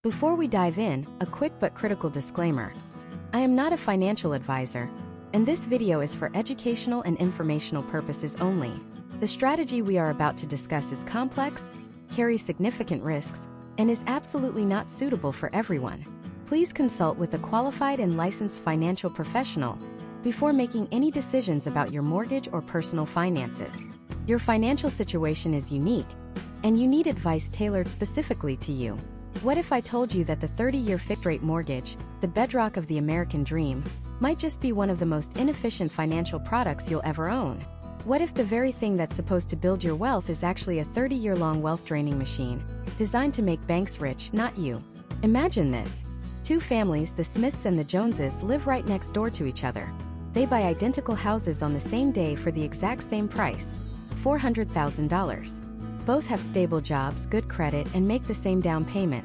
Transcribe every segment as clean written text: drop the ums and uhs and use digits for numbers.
Before we dive in, a quick but critical disclaimer. I am not a financial advisor, and this video is for educational and informational purposes only. The strategy we are about to discuss is complex, carries significant risks, and is absolutely not suitable for everyone. Please consult with a qualified and licensed financial professional before making any decisions about your mortgage or personal finances. Your financial situation is unique, and you need advice tailored specifically to you. What if I told you that the 30-year fixed-rate mortgage, the bedrock of the American dream, might just be one of the most inefficient financial products you'll ever own? What if the very thing that's supposed to build your wealth is actually a 30-year-long wealth-draining machine, designed to make banks rich, not you? Imagine this. Two families, the Smiths and the Joneses, live right next door to each other. They buy identical houses on the same day for the exact same price, $400,000. Both have stable jobs, good credit, and make the same down payment.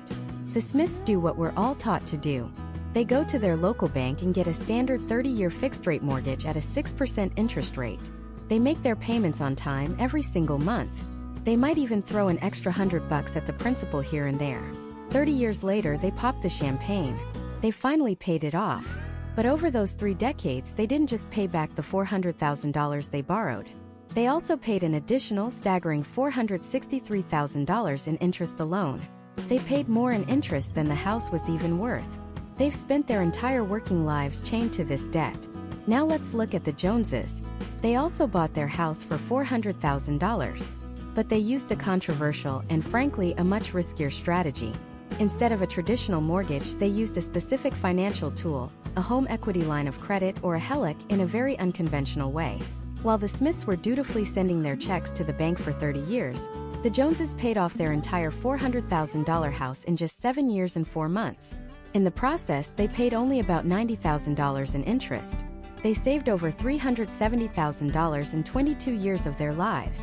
The Smiths do what we're all taught to do. They go to their local bank and get a standard 30-year fixed-rate mortgage at a 6% interest rate. They make their payments on time every single month. They might even throw an extra $100 at the principal here and there. 30 years later, they pop the champagne. They finally paid it off. But over those 3 decades, they didn't just pay back the $400,000 they borrowed. They also paid an additional staggering $463,000 in interest alone. They paid more in interest than the house was even worth. They've spent their entire working lives chained to this debt. Now let's look at the Joneses. They also bought their house for $400,000. But they used a controversial and, frankly, a much riskier strategy. Instead of a traditional mortgage, they used a specific financial tool, a home equity line of credit or a HELOC, in a very unconventional way. While the Smiths were dutifully sending their checks to the bank for 30 years, the Joneses paid off their entire $400,000 house in just 7 years and 4 months. In the process, they paid only about $90,000 in interest. They saved over $370,000 in 22 years of their lives.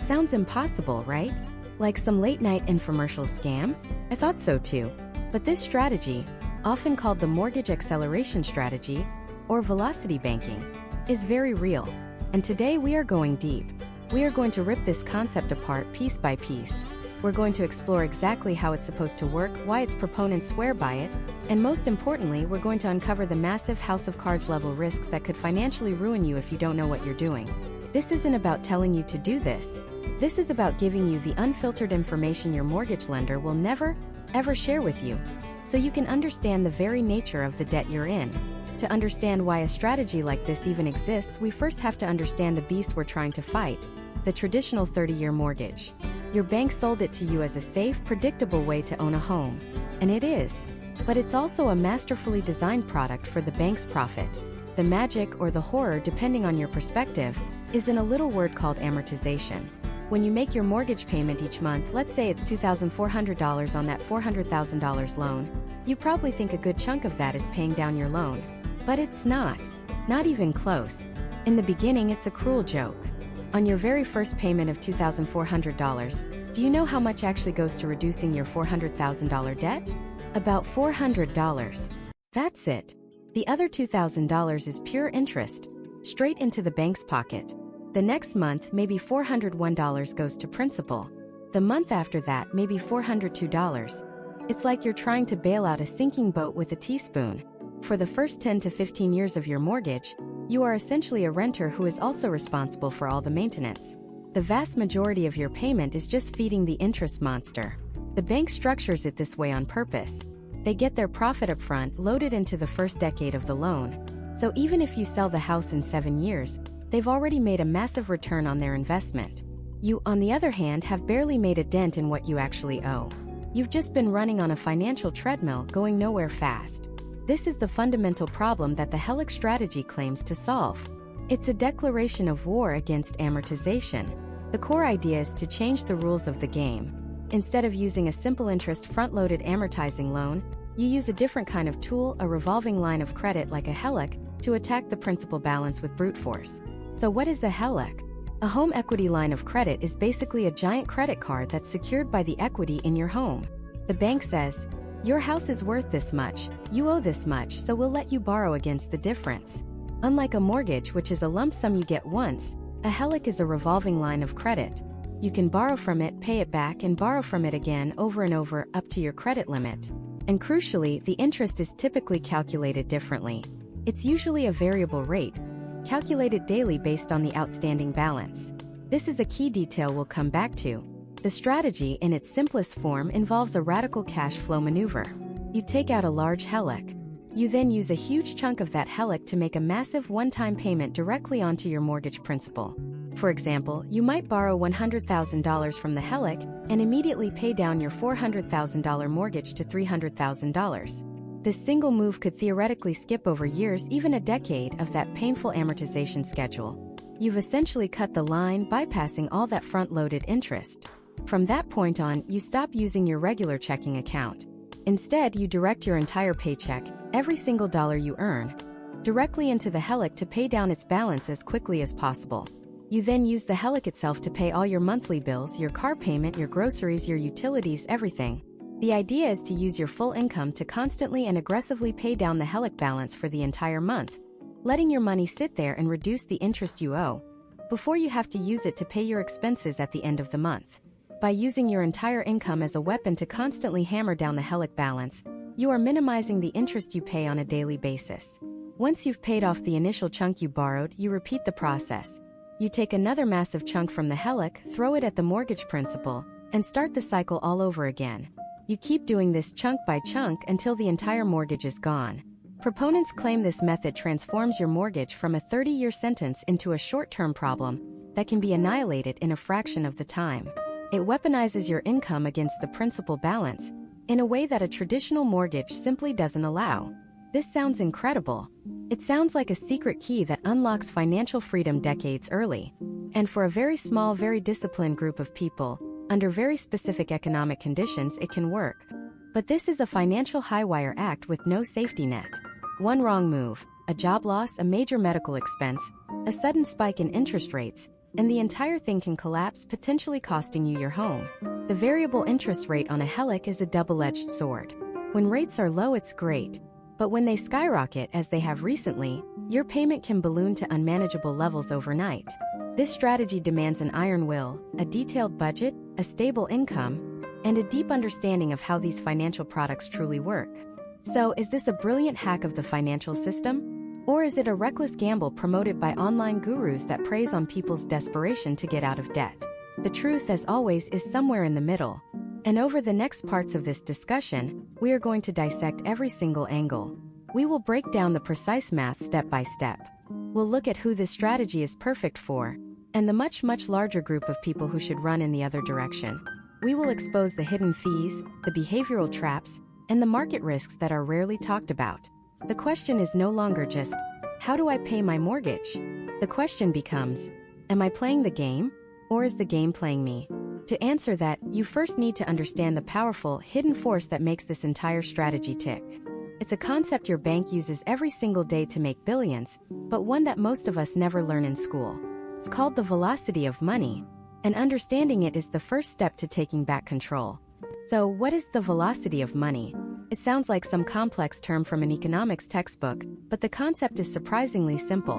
Sounds impossible, right? Like some late-night infomercial scam? I thought so too. But this strategy, often called the mortgage acceleration strategy, or velocity banking, is very real. And today we are going deep. We are going to rip this concept apart piece by piece. We're going to explore exactly how it's supposed to work, why its proponents swear by it, and most importantly, we're going to uncover the massive house of cards level risks that could financially ruin you if you don't know what you're doing. This isn't about telling you to do this. This is about giving you the unfiltered information your mortgage lender will never, ever share with you, so you can understand the very nature of the debt you're in. To understand why a strategy like this even exists, we first have to understand the beast we're trying to fight, the traditional 30-year mortgage. Your bank sold it to you as a safe, predictable way to own a home. And it is. But it's also a masterfully designed product for the bank's profit. The magic, or the horror depending on your perspective, is in a little word called amortization. When you make your mortgage payment each month, let's say it's $2,400 on that $400,000 loan, you probably think a good chunk of that is paying down your loan. But it's not. Not even close. In the beginning, it's a cruel joke. On your very first payment of $2,400, do you know how much actually goes to reducing your $400,000 debt? About $400. That's it. The other $2,000 is pure interest, straight into the bank's pocket. The next month, maybe $401 goes to principal. The month after that, maybe $402. It's like you're trying to bail out a sinking boat with a teaspoon. For the first 10 to 15 years of your mortgage, you are essentially a renter who is also responsible for all the maintenance. The vast majority of your payment is just feeding the interest monster. The bank structures it this way on purpose. They get their profit up front, loaded into the first decade of the loan. So even if you sell the house in 7 years, they've already made a massive return on their investment. You, on the other hand, have barely made a dent in what you actually owe. You've just been running on a financial treadmill, going nowhere fast. This is the fundamental problem that the HELOC strategy claims to solve. It's a declaration of war against amortization. The core idea is to change the rules of the game. Instead of using a simple interest front-loaded amortizing loan, you use a different kind of tool, a revolving line of credit like a HELOC, to attack the principal balance with brute force. So what is a HELOC? A home equity line of credit is basically a giant credit card that's secured by the equity in your home. The bank says, your house is worth this much, you owe this much, so we'll let you borrow against the difference. Unlike a mortgage, which is a lump sum you get once, a HELOC is a revolving line of credit. You can borrow from it, pay it back, and borrow from it again over and over, up to your credit limit. And crucially, the interest is typically calculated differently. It's usually a variable rate, calculated daily based on the outstanding balance. This is a key detail we'll come back to. The strategy in its simplest form involves a radical cash flow maneuver. You take out a large HELOC. You then use a huge chunk of that HELOC to make a massive one-time payment directly onto your mortgage principal. For example, you might borrow $100,000 from the HELOC and immediately pay down your $400,000 mortgage to $300,000. This single move could theoretically skip over years, even a decade, of that painful amortization schedule. You've essentially cut the line, bypassing all that front-loaded interest. From that point on, you stop using your regular checking account. Instead, you direct your entire paycheck, every single dollar you earn, directly into the HELOC to pay down its balance as quickly as possible. You then use the HELOC itself to pay all your monthly bills, your car payment, your groceries, your utilities, everything. The idea is to use your full income to constantly and aggressively pay down the HELOC balance for the entire month, letting your money sit there and reduce the interest you owe, before you have to use it to pay your expenses at the end of the month. By using your entire income as a weapon to constantly hammer down the HELOC balance, you are minimizing the interest you pay on a daily basis. Once you've paid off the initial chunk you borrowed, you repeat the process. You take another massive chunk from the HELOC, throw it at the mortgage principal, and start the cycle all over again. You keep doing this chunk by chunk until the entire mortgage is gone. Proponents claim this method transforms your mortgage from a 30-year sentence into a short-term problem that can be annihilated in a fraction of the time. It weaponizes your income against the principal balance in a way that a traditional mortgage simply doesn't allow. This sounds incredible. It sounds like a secret key that unlocks financial freedom decades early. And for a very small, very disciplined group of people, under very specific economic conditions, it can work. But this is a financial high-wire act with no safety net. One wrong move, a job loss, a major medical expense, a sudden spike in interest rates, and the entire thing can collapse, potentially costing you your home. The variable interest rate on a HELOC is a double-edged sword. When rates are low, it's great. But when they skyrocket, as they have recently, your payment can balloon to unmanageable levels overnight. This strategy demands an iron will, a detailed budget, a stable income, and a deep understanding of how these financial products truly work. So, is this a brilliant hack of the financial system? Or is it a reckless gamble promoted by online gurus that preys on people's desperation to get out of debt? The truth, as always, is somewhere in the middle. And over the next parts of this discussion, we are going to dissect every single angle. We will break down the precise math step by step. We'll look at who this strategy is perfect for, and the much, much larger group of people who should run in the other direction. We will expose the hidden fees, the behavioral traps, and the market risks that are rarely talked about. The question is no longer just, how do I pay my mortgage? The question becomes, am I playing the game, or is the game playing me? To answer that, you first need to understand the powerful, hidden force that makes this entire strategy tick. It's a concept your bank uses every single day to make billions, but one that most of us never learn in school. It's called the velocity of money, and understanding it is the first step to taking back control. So, what is the velocity of money? It sounds like some complex term from an economics textbook, but the concept is surprisingly simple.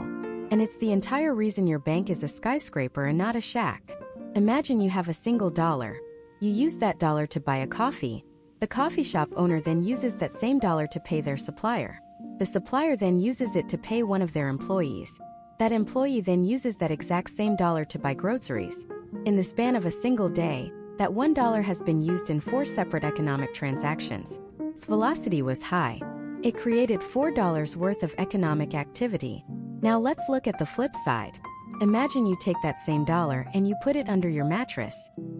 And it's the entire reason your bank is a skyscraper and not a shack. Imagine you have a single dollar. You use that dollar to buy a coffee. The coffee shop owner then uses that same dollar to pay their supplier. The supplier then uses it to pay one of their employees. That employee then uses that exact same dollar to buy groceries. In the span of a single day, that $1 has been used in 4 separate economic transactions. Its velocity was high. It created $4 worth of economic activity. Now let's look at the flip side. Imagine you take that same dollar and you put it under your mattress.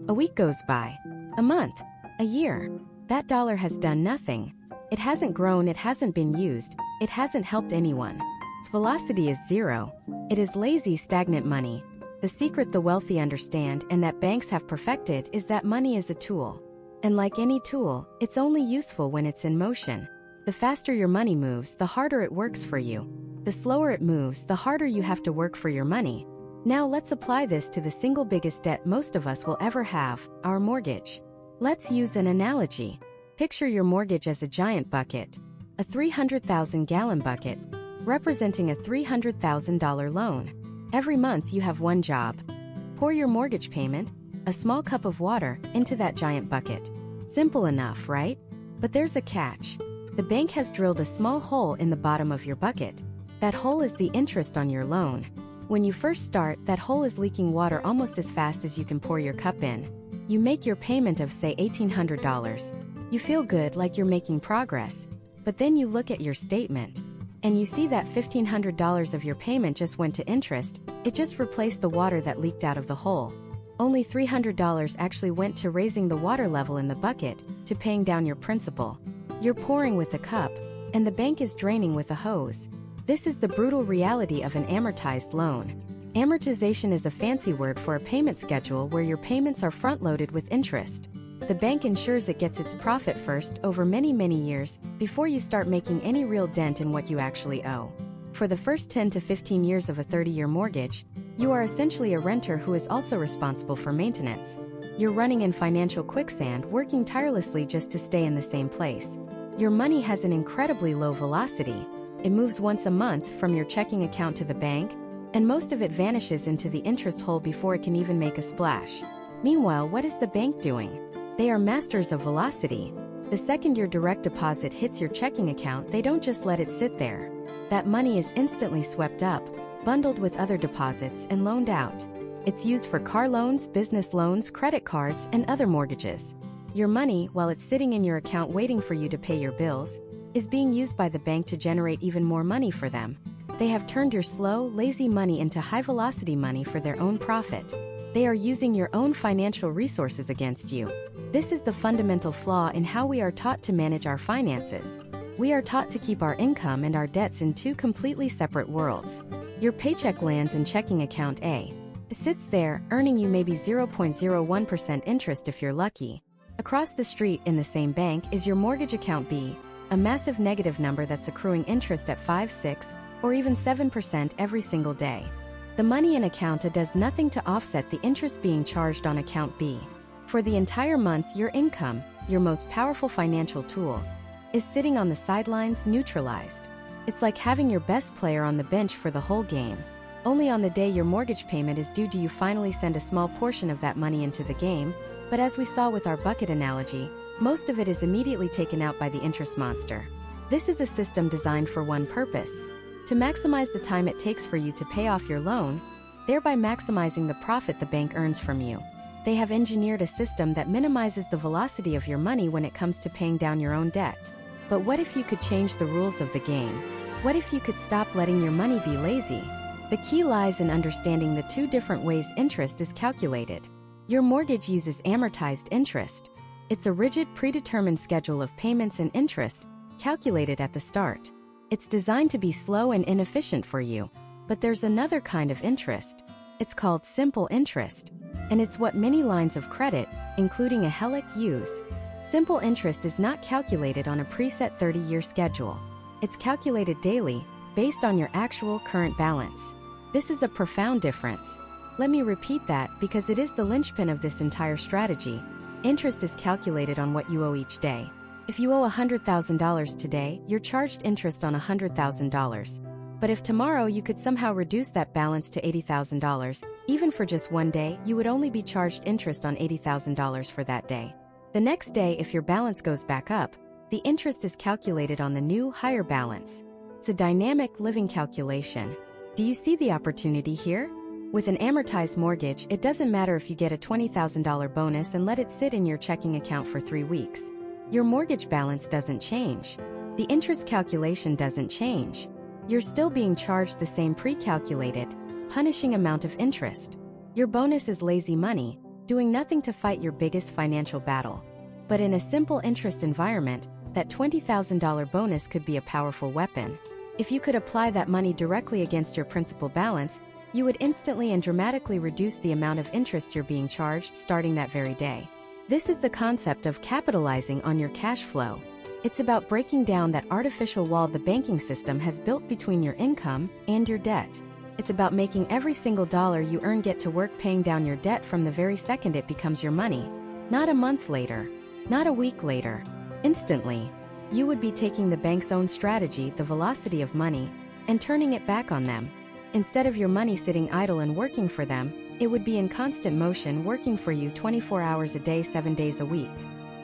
A week goes by. A month. A year. That dollar has done nothing. It hasn't grown, it hasn't been used, it hasn't helped anyone. Its velocity is zero. It is lazy, stagnant money. The secret the wealthy understand and that banks have perfected is that money is a tool. And like any tool, it's only useful when it's in motion. The faster your money moves, the harder it works for you. The slower it moves, the harder you have to work for your money. Now let's apply this to the single biggest debt most of us will ever have, our mortgage. Let's use an analogy. Picture your mortgage as a giant bucket, a 300,000-gallon bucket, representing a $300,000 loan. Every month you have one job. Pour your mortgage payment, a small cup of water, into that giant bucket. Simple enough, right? But there's a catch. The bank has drilled a small hole in the bottom of your bucket. That hole is the interest on your loan. When you first start, that hole is leaking water almost as fast as you can pour your cup in. You make your payment of, say, $1,800. You feel good, like you're making progress. But then you look at your statement, and you see that $1,500 of your payment just went to interest. It just replaced the water that leaked out of the hole. Only $300 actually went to raising the water level in the bucket, to paying down your principal. You're pouring with a cup, and the bank is draining with a hose. This is the brutal reality of an amortized loan. Amortization is a fancy word for a payment schedule where your payments are front-loaded with interest. The bank ensures it gets its profit first over many, many years before you start making any real dent in what you actually owe. For the first 10 to 15 years of a 30-year mortgage, you are essentially a renter who is also responsible for maintenance. You're running in financial quicksand, working tirelessly just to stay in the same place. Your money has an incredibly low velocity. It moves once a month from your checking account to the bank, and most of it vanishes into the interest hole before it can even make a splash. Meanwhile, what is the bank doing? They are masters of velocity. The second your direct deposit hits your checking account, they don't just let it sit there. That money is instantly swept up, bundled with other deposits, and loaned out. It's used for car loans, business loans, credit cards, and other mortgages. Your money, while it's sitting in your account waiting for you to pay your bills, is being used by the bank to generate even more money for them. They have turned your slow, lazy money into high-velocity money for their own profit. They are using your own financial resources against you. This is the fundamental flaw in how we are taught to manage our finances. We are taught to keep our income and our debts in two completely separate worlds. Your paycheck lands in checking account A. It sits there, earning you maybe 0.01% interest if you're lucky. Across the street in the same bank is your mortgage account B, a massive negative number that's accruing interest at 5, 6, or even 7% every single day. The money in account A does nothing to offset the interest being charged on account B. For the entire month, your income, your most powerful financial tool, is sitting on the sidelines, neutralized. It's like having your best player on the bench for the whole game. Only on the day your mortgage payment is due do you finally send a small portion of that money into the game, but as we saw with our bucket analogy, most of it is immediately taken out by the interest monster. This is a system designed for one purpose: to maximize the time it takes for you to pay off your loan, thereby maximizing the profit the bank earns from you. They have engineered a system that minimizes the velocity of your money when it comes to paying down your own debt. But what if you could change the rules of the game? What if you could stop letting your money be lazy? The key lies in understanding the two different ways interest is calculated. Your mortgage uses amortized interest. It's a rigid, predetermined schedule of payments and interest, calculated at the start. It's designed to be slow and inefficient for you. But there's another kind of interest. It's called simple interest. And it's what many lines of credit, including a HELOC, use. Simple interest is not calculated on a preset 30-year schedule. It's calculated daily, based on your actual current balance. This is a profound difference. Let me repeat that because it is the linchpin of this entire strategy. Interest is calculated on what you owe each day. If you owe $100,000 today, you're charged interest on $100,000. But if tomorrow you could somehow reduce that balance to $80,000, even for just one day, you would only be charged interest on $80,000 for that day. The next day, if your balance goes back up, the interest is calculated on the new, higher balance. It's a dynamic living calculation. Do you see the opportunity here? With an amortized mortgage, it doesn't matter if you get a $20,000 bonus and let it sit in your checking account for 3 weeks. Your mortgage balance doesn't change. The interest calculation doesn't change. You're still being charged the same pre-calculated, punishing amount of interest. Your bonus is lazy money, doing nothing to fight your biggest financial battle. But in a simple interest environment, that $20,000 bonus could be a powerful weapon. If you could apply that money directly against your principal balance, you would instantly and dramatically reduce the amount of interest you're being charged starting that very day. This is the concept of capitalizing on your cash flow. It's about breaking down that artificial wall the banking system has built between your income and your debt. It's about making every single dollar you earn get to work paying down your debt from the very second it becomes your money. Not a month later, not a week later, instantly. You would be taking the bank's own strategy, the velocity of money, and turning it back on them. Instead of your money sitting idle and working for them, it would be in constant motion, working for you 24 hours a day, 7 days a week.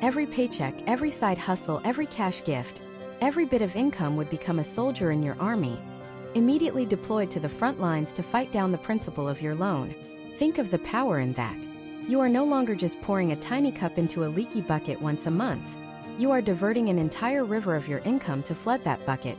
Every paycheck, every side hustle, every cash gift, every bit of income would become a soldier in your army, immediately deployed to the front lines to fight down the principal of your loan. Think of the power in that. You are no longer just pouring a tiny cup into a leaky bucket once a month. You are diverting an entire river of your income to flood that bucket,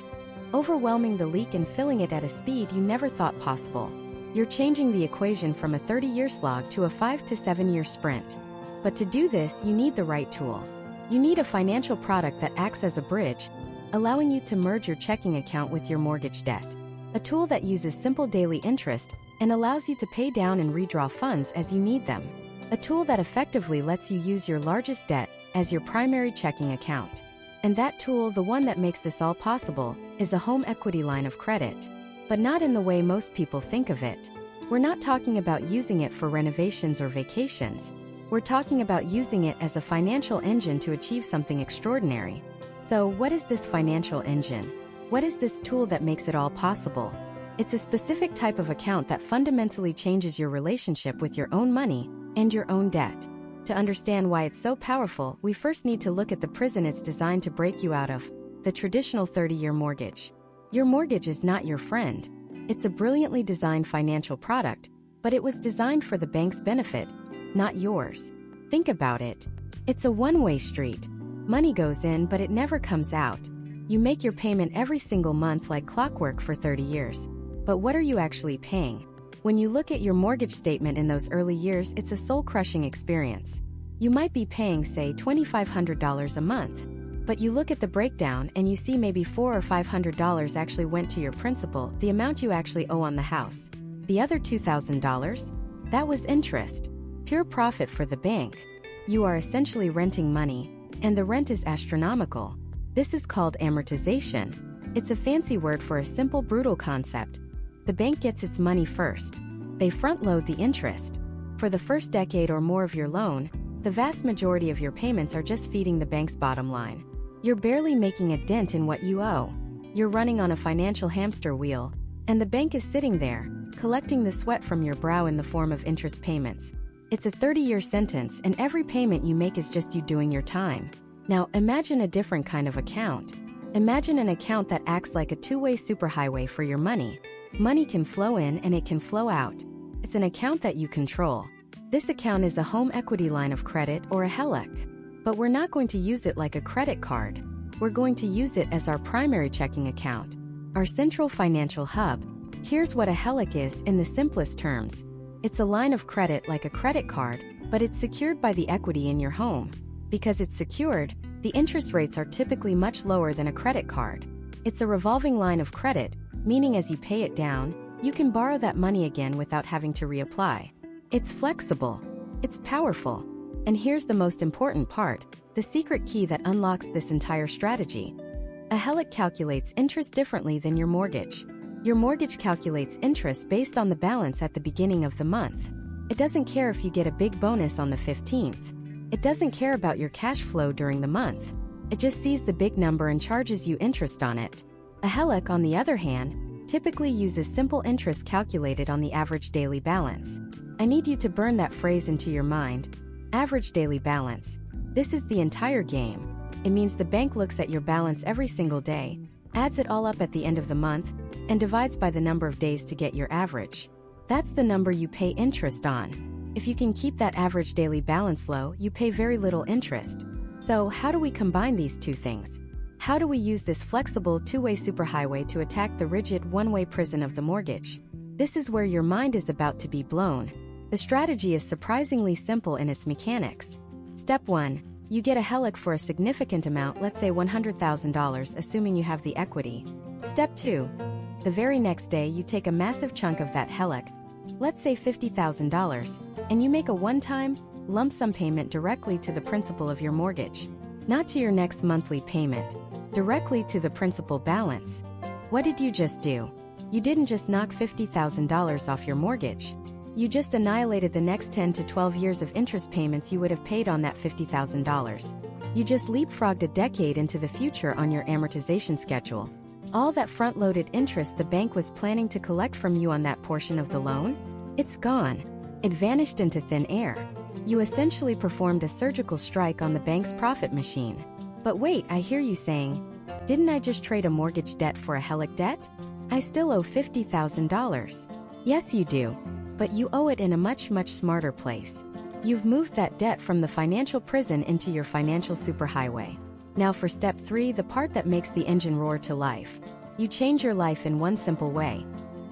overwhelming the leak and filling it at a speed you never thought possible. You're changing the equation from a 30-year slog to a 5 to 7-year sprint. But to do this, you need the right tool. You need a financial product that acts as a bridge, allowing you to merge your checking account with your mortgage debt. A tool that uses simple daily interest and allows you to pay down and redraw funds as you need them. A tool that effectively lets you use your largest debt as your primary checking account. And that tool, the one that makes this all possible, is a home equity line of credit. But not in the way most people think of it. We're not talking about using it for renovations or vacations. We're talking about using it as a financial engine to achieve something extraordinary. So, what is this financial engine? What is this tool that makes it all possible? It's a specific type of account that fundamentally changes your relationship with your own money and your own debt. To understand why it's so powerful, we first need to look at the prison it's designed to break you out of, the traditional 30-year mortgage. Your mortgage is not your friend. It's a brilliantly designed financial product, but it was designed for the bank's benefit, not yours. Think about it. It's a one-way street. Money goes in, but it never comes out. You make your payment every single month like clockwork for 30 years. But what are you actually paying? When you look at your mortgage statement in those early years, it's a soul-crushing experience. You might be paying, say, $2,500 a month. But you look at the breakdown and you see maybe $400 or $500 actually went to your principal, the amount you actually owe on the house. The other $2,000? That was interest. Pure profit for the bank. You are essentially renting money, and the rent is astronomical. This is called amortization. It's a fancy word for a simple, brutal concept. The bank gets its money first. They front-load the interest. For the first decade or more of your loan, the vast majority of your payments are just feeding the bank's bottom line. You're barely making a dent in what you owe. You're running on a financial hamster wheel, and the bank is sitting there, collecting the sweat from your brow in the form of interest payments. It's a 30-year sentence, and every payment you make is just you doing your time. Now, imagine a different kind of account. Imagine an account that acts like a two-way superhighway for your money. Money can flow in and it can flow out. It's an account that you control. This account is a home equity line of credit or a HELOC. But we're not going to use it like a credit card. We're going to use it as our primary checking account, our central financial hub. Here's what a HELOC is in the simplest terms. It's a line of credit like a credit card, but it's secured by the equity in your home. Because it's secured, the interest rates are typically much lower than a credit card. It's a revolving line of credit, meaning as you pay it down, you can borrow that money again without having to reapply. It's flexible. It's powerful. And here's the most important part, the secret key that unlocks this entire strategy. A HELOC calculates interest differently than your mortgage. Your mortgage calculates interest based on the balance at the beginning of the month. It doesn't care if you get a big bonus on the 15th. It doesn't care about your cash flow during the month. It just sees the big number and charges you interest on it. A HELOC, on the other hand, typically uses simple interest calculated on the average daily balance. I need you to burn that phrase into your mind. Average daily balance. This is the entire game. It means the bank looks at your balance every single day, adds it all up at the end of the month, and divides by the number of days to get your average. That's the number you pay interest on. If you can keep that average daily balance low, you pay very little interest. So, how do we combine these two things? How do we use this flexible two-way superhighway to attack the rigid one-way prison of the mortgage? This is where your mind is about to be blown. The strategy is surprisingly simple in its mechanics. Step 1. You get a HELOC for a significant amount, let's say $100,000, assuming you have the equity. Step 2. The very next day you take a massive chunk of that HELOC, let's say $50,000, and you make a one-time, lump sum payment directly to the principal of your mortgage. Not to your next monthly payment, directly to the principal balance. What did you just do? You didn't just knock $50,000 off your mortgage. You just annihilated the next 10 to 12 years of interest payments you would have paid on that $50,000. You just leapfrogged a decade into the future on your amortization schedule. All that front-loaded interest the bank was planning to collect from you on that portion of the loan? It's gone. It vanished into thin air. You essentially performed a surgical strike on the bank's profit machine. But wait, I hear you saying, didn't I just trade a mortgage debt for a HELOC debt? I still owe $50,000. Yes, you do. But you owe it in a much smarter place. You've moved that debt from the financial prison into your financial superhighway. Now for step 3, the part that makes the engine roar to life. You change your life in one simple way.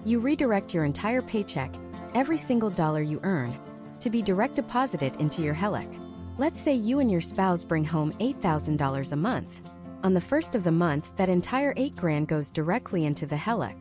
You redirect your entire paycheck, every single dollar you earn, to be direct deposited into your HELOC. Let's say you and your spouse bring home $8,000 a month. On the first of the month, that entire $8,000 goes directly into the HELOC.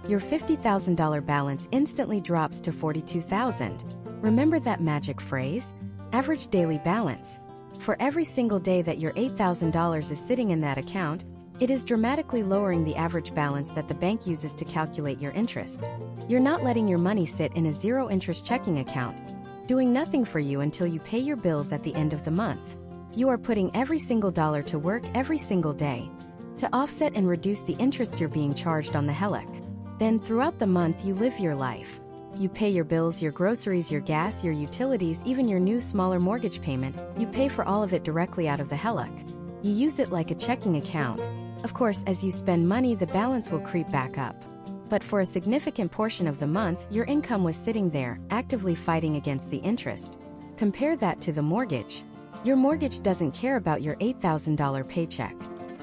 Your $50,000 balance instantly drops to $42,000. Remember that magic phrase? Average daily balance. For every single day that your $8,000 is sitting in that account, it is dramatically lowering the average balance that the bank uses to calculate your interest. You're not letting your money sit in a zero-interest checking account, doing nothing for you until you pay your bills at the end of the month. You are putting every single dollar to work every single day to offset and reduce the interest you're being charged on the HELOC. Then throughout the month you live your life. You pay your bills, your groceries, your gas, your utilities, even your new smaller mortgage payment. You pay for all of it directly out of the HELOC. You use it like a checking account. Of course, as you spend money, the balance will creep back up. But for a significant portion of the month, your income was sitting there, actively fighting against the interest. Compare that to the mortgage. Your mortgage doesn't care about your $8,000 paycheck.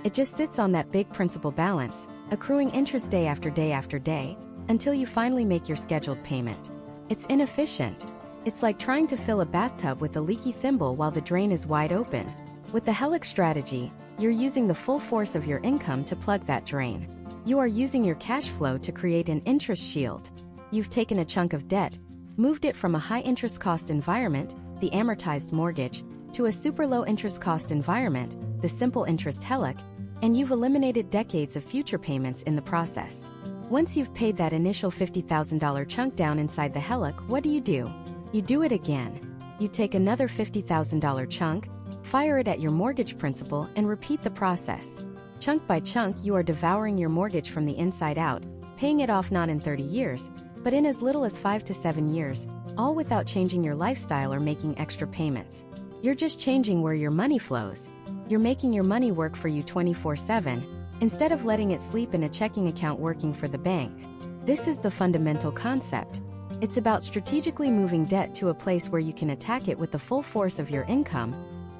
It just sits on that big principal balance, accruing interest day after day after day, until you finally make your scheduled payment. It's inefficient. It's like trying to fill a bathtub with a leaky thimble while the drain is wide open. With the HELOC strategy, you're using the full force of your income to plug that drain. You are using your cash flow to create an interest shield. You've taken a chunk of debt, moved it from a high interest cost environment, the amortized mortgage, to a super low interest cost environment, the simple interest HELOC, and you've eliminated decades of future payments in the process. Once you've paid that initial $50,000 chunk down inside the HELOC, what do? You do it again. You take another $50,000 chunk, fire it at your mortgage principal, and repeat the process. Chunk by chunk, you are devouring your mortgage from the inside out, paying it off not in 30 years, but in as little as 5 to 7 years, all without changing your lifestyle or making extra payments. You're just changing where your money flows. You're making your money work for you 24/7, instead of letting it sleep in a checking account working for the bank. This is the fundamental concept. It's about strategically moving debt to a place where you can attack it with the full force of your income,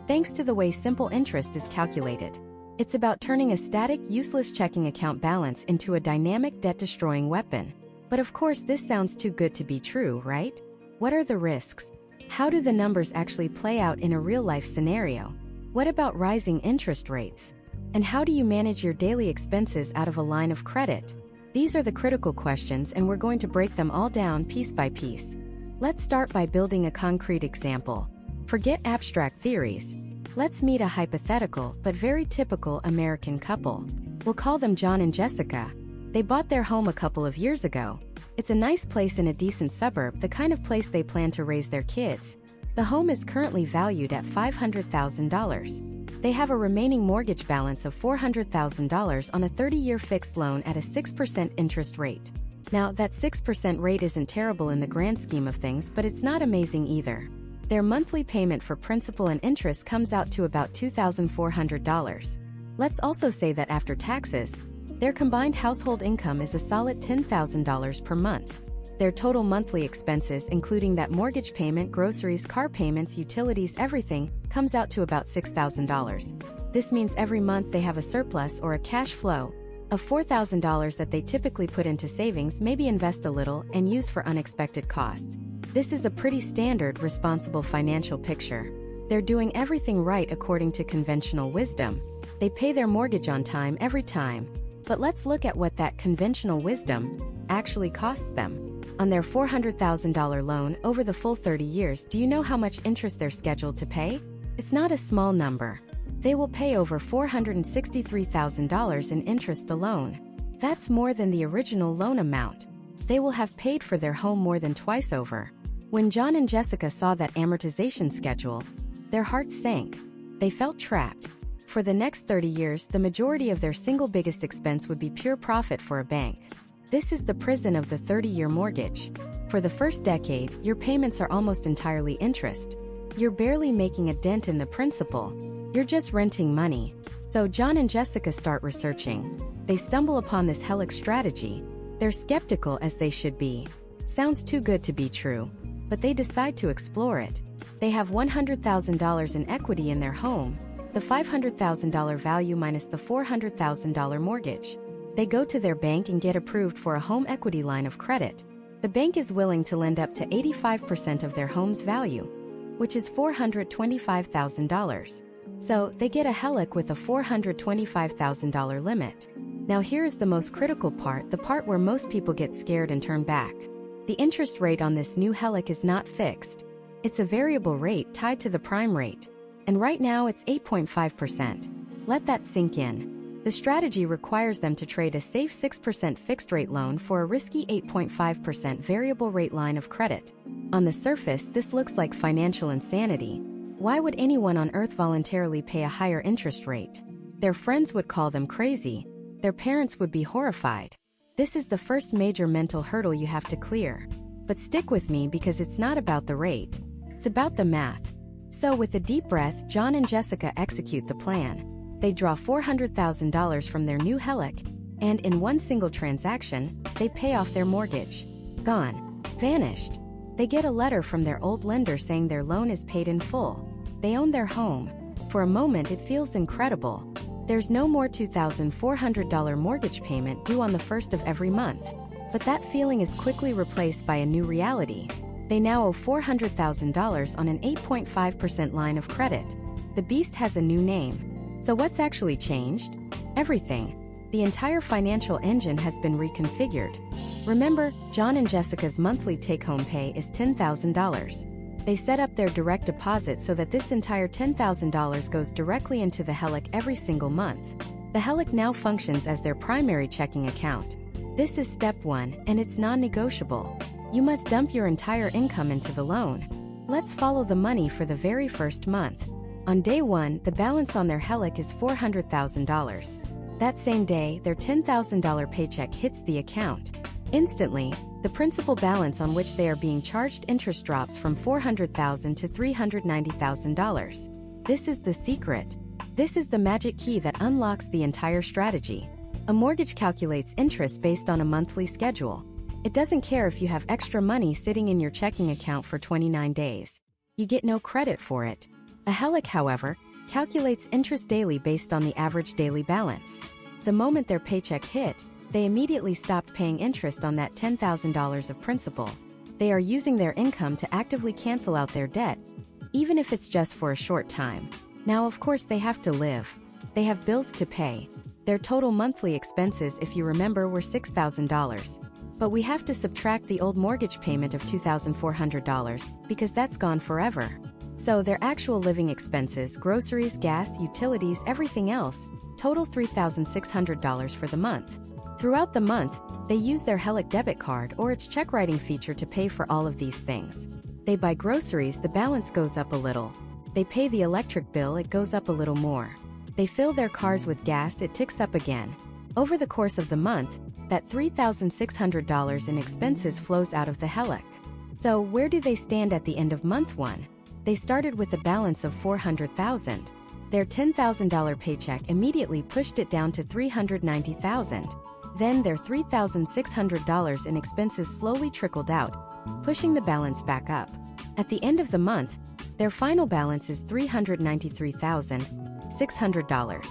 thanks to the way simple interest is calculated. It's about turning a static, useless checking account balance into a dynamic, debt-destroying weapon. But of course, this sounds too good to be true, right? What are the risks? How do the numbers actually play out in a real-life scenario? What about rising interest rates? And how do you manage your daily expenses out of a line of credit? These are the critical questions, and we're going to break them all down piece by piece. Let's start by building a concrete example. Forget abstract theories. Let's meet a hypothetical but very typical American couple. We'll call them John and Jessica. They bought their home a couple of years ago. It's a nice place in a decent suburb, the kind of place they plan to raise their kids. The home is currently valued at $500,000. They have a remaining mortgage balance of $400,000 on a 30-year fixed loan at a 6% interest rate. Now, that 6% rate isn't terrible in the grand scheme of things, but it's not amazing either. Their monthly payment for principal and interest comes out to about $2,400. Let's also say that after taxes, their combined household income is a solid $10,000 per month. Their total monthly expenses, including that mortgage payment, groceries, car payments, utilities, everything, comes out to about $6,000. This means every month they have a surplus or a cash flow of $4,000 that they typically put into savings, maybe invest a little, and use for unexpected costs. This is a pretty standard, responsible financial picture. They're doing everything right according to conventional wisdom. They pay their mortgage on time every time. But let's look at what that conventional wisdom actually costs them. On their $400,000 loan over the full 30 years, do you know how much interest they're scheduled to pay? It's not a small number. They will pay over $463,000 in interest alone. That's more than the original loan amount. They will have paid for their home more than twice over. When John and Jessica saw that amortization schedule, their hearts sank. They felt trapped. For the next 30 years, the majority of their single biggest expense would be pure profit for a bank. This is the prison of the 30-year mortgage. For the first decade, your payments are almost entirely interest. You're barely making a dent in the principal. You're just renting money. So John and Jessica start researching. They stumble upon this HELOC strategy. They're skeptical, as they should be. Sounds too good to be true. But they decide to explore it. They have $100,000 in equity in their home, the $500,000 value minus the $400,000 mortgage. They go to their bank and get approved for a home equity line of credit. The bank is willing to lend up to 85% of their home's value, which is $425,000. So they get a HELOC with a $425,000 limit. Now here is the most critical part, the part where most people get scared and turn back. The interest rate on this new HELOC is not fixed. It's a variable rate tied to the prime rate. And right now it's 8.5%. Let that sink in. The strategy requires them to trade a safe 6% fixed rate loan for a risky 8.5% variable rate line of credit. On the surface, this looks like financial insanity. Why would anyone on earth voluntarily pay a higher interest rate? Their friends would call them crazy. Their parents would be horrified. This is the first major mental hurdle you have to clear. But stick with me because it's not about the rate. It's about the math. So with a deep breath, John and Jessica execute the plan. They draw $400,000 from their new HELOC, and in one single transaction, they pay off their mortgage. Gone. Vanished. They get a letter from their old lender saying their loan is paid in full. They own their home. For a moment it feels incredible. There's no more $2,400 mortgage payment due on the first of every month. But that feeling is quickly replaced by a new reality. They now owe $400,000 on an 8.5% line of credit. The beast has a new name. So what's actually changed? Everything. The entire financial engine has been reconfigured. Remember, John and Jessica's monthly take-home pay is $10,000. They set up their direct deposit so that this entire $10,000 goes directly into the HELOC every single month. The HELOC now functions as their primary checking account. This is step one, and it's non-negotiable. You must dump your entire income into the loan. Let's follow the money for the very first month. On day one, the balance on their HELOC is $400,000. That same day, their $10,000 paycheck hits the account. Instantly, the principal balance on which they are being charged interest drops from $400,000 to $390,000. This is the secret. This is the magic key that unlocks the entire strategy. A mortgage calculates interest based on a monthly schedule. It doesn't care if you have extra money sitting in your checking account for 29 days. You get no credit for it. A HELOC, however, calculates interest daily based on the average daily balance. The moment their paycheck hit, they immediately stopped paying interest on that $10,000 of principal. They are using their income to actively cancel out their debt, even if it's just for a short time. Now, of course, they have to live. They have bills to pay. Their total monthly expenses, if you remember, were $6,000. But we have to subtract the old mortgage payment of $2,400 because that's gone forever. So their actual living expenses, groceries, gas, utilities, everything else, total $3,600 for the month. Throughout the month, they use their HELOC debit card or its check writing feature to pay for all of these things. They buy groceries, the balance goes up a little. They pay the electric bill, it goes up a little more. They fill their cars with gas, it ticks up again. Over the course of the month, that $3,600 in expenses flows out of the HELOC. So where do they stand at the end of month one? They started with a balance of $400,000. Their $10,000 paycheck immediately pushed it down to $390,000. Then their $3,600 in expenses slowly trickled out, pushing the balance back up. At the end of the month, their final balance is $393,600.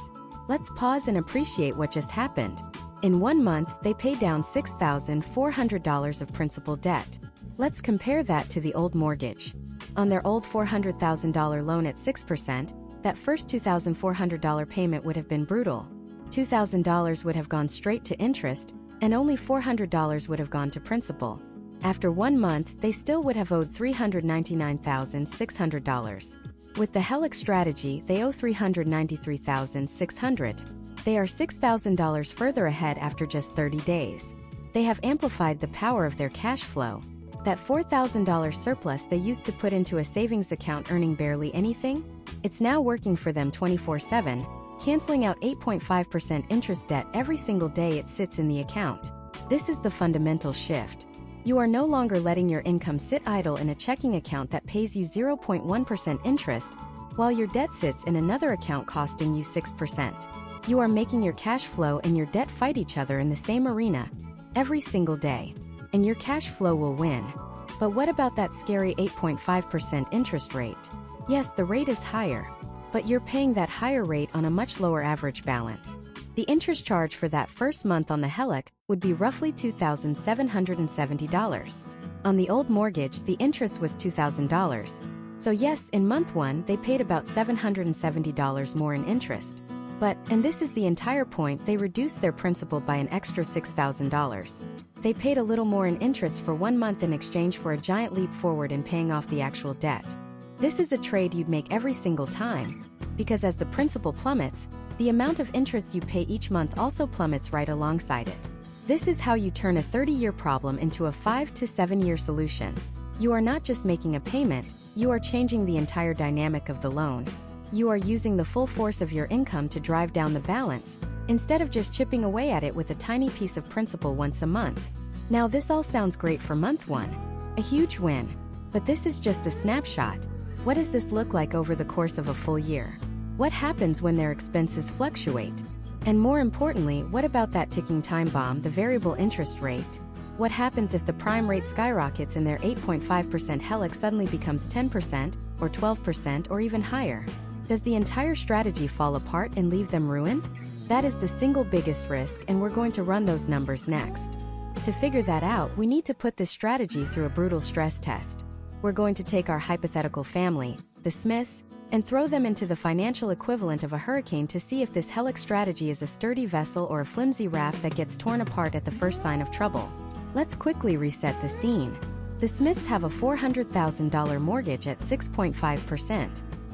Let's pause and appreciate what just happened. In 1 month, they paid down $6,400 of principal debt. Let's compare that to the old mortgage. On their old $400,000 loan at 6%, that first $2,400 payment would have been brutal. $2,000 would have gone straight to interest, and only $400 would have gone to principal. After 1 month, they still would have owed $399,600. With the HELOC strategy, they owe $393,600. They are $6,000 further ahead after just 30 days. They have amplified the power of their cash flow. That $4,000 surplus they used to put into a savings account earning barely anything, it's now working for them 24/7, canceling out 8.5% interest debt every single day it sits in the account. This is the fundamental shift. You are no longer letting your income sit idle in a checking account that pays you 0.1% interest, while your debt sits in another account costing you 6%. You are making your cash flow and your debt fight each other in the same arena every single day, and your cash flow will win. But what about that scary 8.5% interest rate? Yes, the rate is higher, but you're paying that higher rate on a much lower average balance. The interest charge for that first month on the HELOC would be roughly $2,770. On the old mortgage, the interest was $2,000. So yes, in month 1, they paid about $770 more in interest. But, and this is the entire point, they reduced their principal by an extra $6,000. They paid a little more in interest for 1 month in exchange for a giant leap forward in paying off the actual debt. This is a trade you'd make every single time, because as the principal plummets, the amount of interest you pay each month also plummets right alongside it. This is how you turn a 30-year problem into a 5 to 7-year solution. You are not just making a payment, you are changing the entire dynamic of the loan. You are using the full force of your income to drive down the balance, instead of just chipping away at it with a tiny piece of principal once a month. Now this all sounds great for month 1. A huge win. But this is just a snapshot. What does this look like over the course of a full year? What happens when their expenses fluctuate? And more importantly, what about that ticking time bomb, the variable interest rate? What happens if the prime rate skyrockets and their 8.5% HELOC suddenly becomes 10%, or 12%, or even higher? Does the entire strategy fall apart and leave them ruined? That is the single biggest risk, and we're going to run those numbers next. To figure that out, we need to put this strategy through a brutal stress test. We're going to take our hypothetical family, the Smiths, and throw them into the financial equivalent of a hurricane to see if this HELOC strategy is a sturdy vessel or a flimsy raft that gets torn apart at the first sign of trouble. Let's quickly reset the scene. The Smiths have a $400,000 mortgage at 6.5%.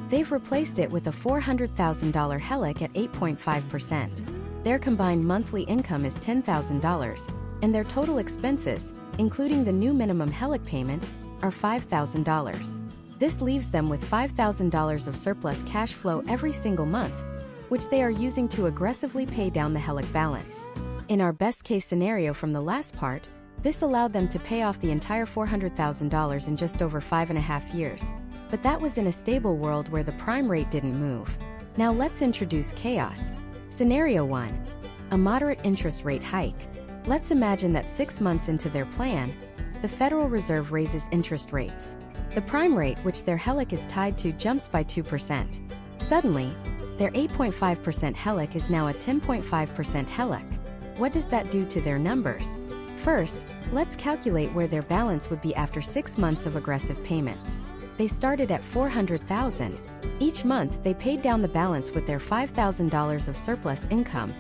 They've replaced it with a $400,000 HELOC at 8.5%. Their combined monthly income is $10,000, and their total expenses, including the new minimum HELOC payment, are $5,000. This leaves them with $5,000 of surplus cash flow every single month, which they are using to aggressively pay down the HELOC balance. In our best-case scenario from the last part, this allowed them to pay off the entire $400,000 in just over 5.5 years. But that was in a stable world where the prime rate didn't move. Now let's introduce chaos. Scenario 1. A moderate interest rate hike. Let's imagine that 6 months into their plan, the Federal Reserve raises interest rates. The prime rate, which their HELOC is tied to, jumps by 2%. Suddenly, their 8.5% HELOC is now a 10.5% HELOC. What does that do to their numbers? First, let's calculate where their balance would be after 6 months of aggressive payments. They started at $400,000. Each month, they paid down the balance with their $5,000 of surplus income,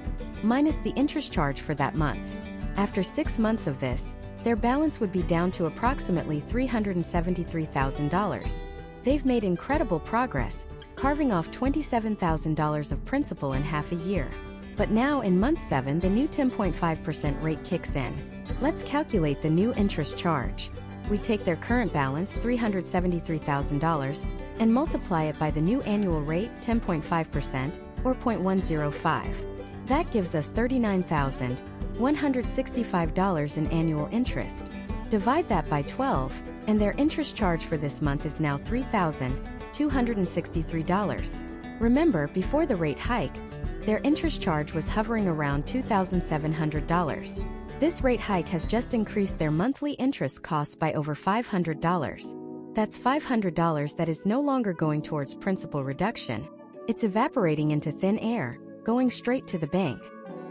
minus the interest charge for that month. After 6 months of this, their balance would be down to approximately $373,000. They've made incredible progress, carving off $27,000 of principal in half a year. But now in month 7, the new 10.5% rate kicks in. Let's calculate the new interest charge. We take their current balance, $373,000, and multiply it by the new annual rate, 10.5%, or 0.105. That gives us $39,165 in annual interest. Divide that by 12, and their interest charge for this month is now $3,263. Remember, before the rate hike, their interest charge was hovering around $2,700. This rate hike has just increased their monthly interest costs by over $500. That's $500 that is no longer going towards principal reduction. It's evaporating into thin air, going straight to the bank.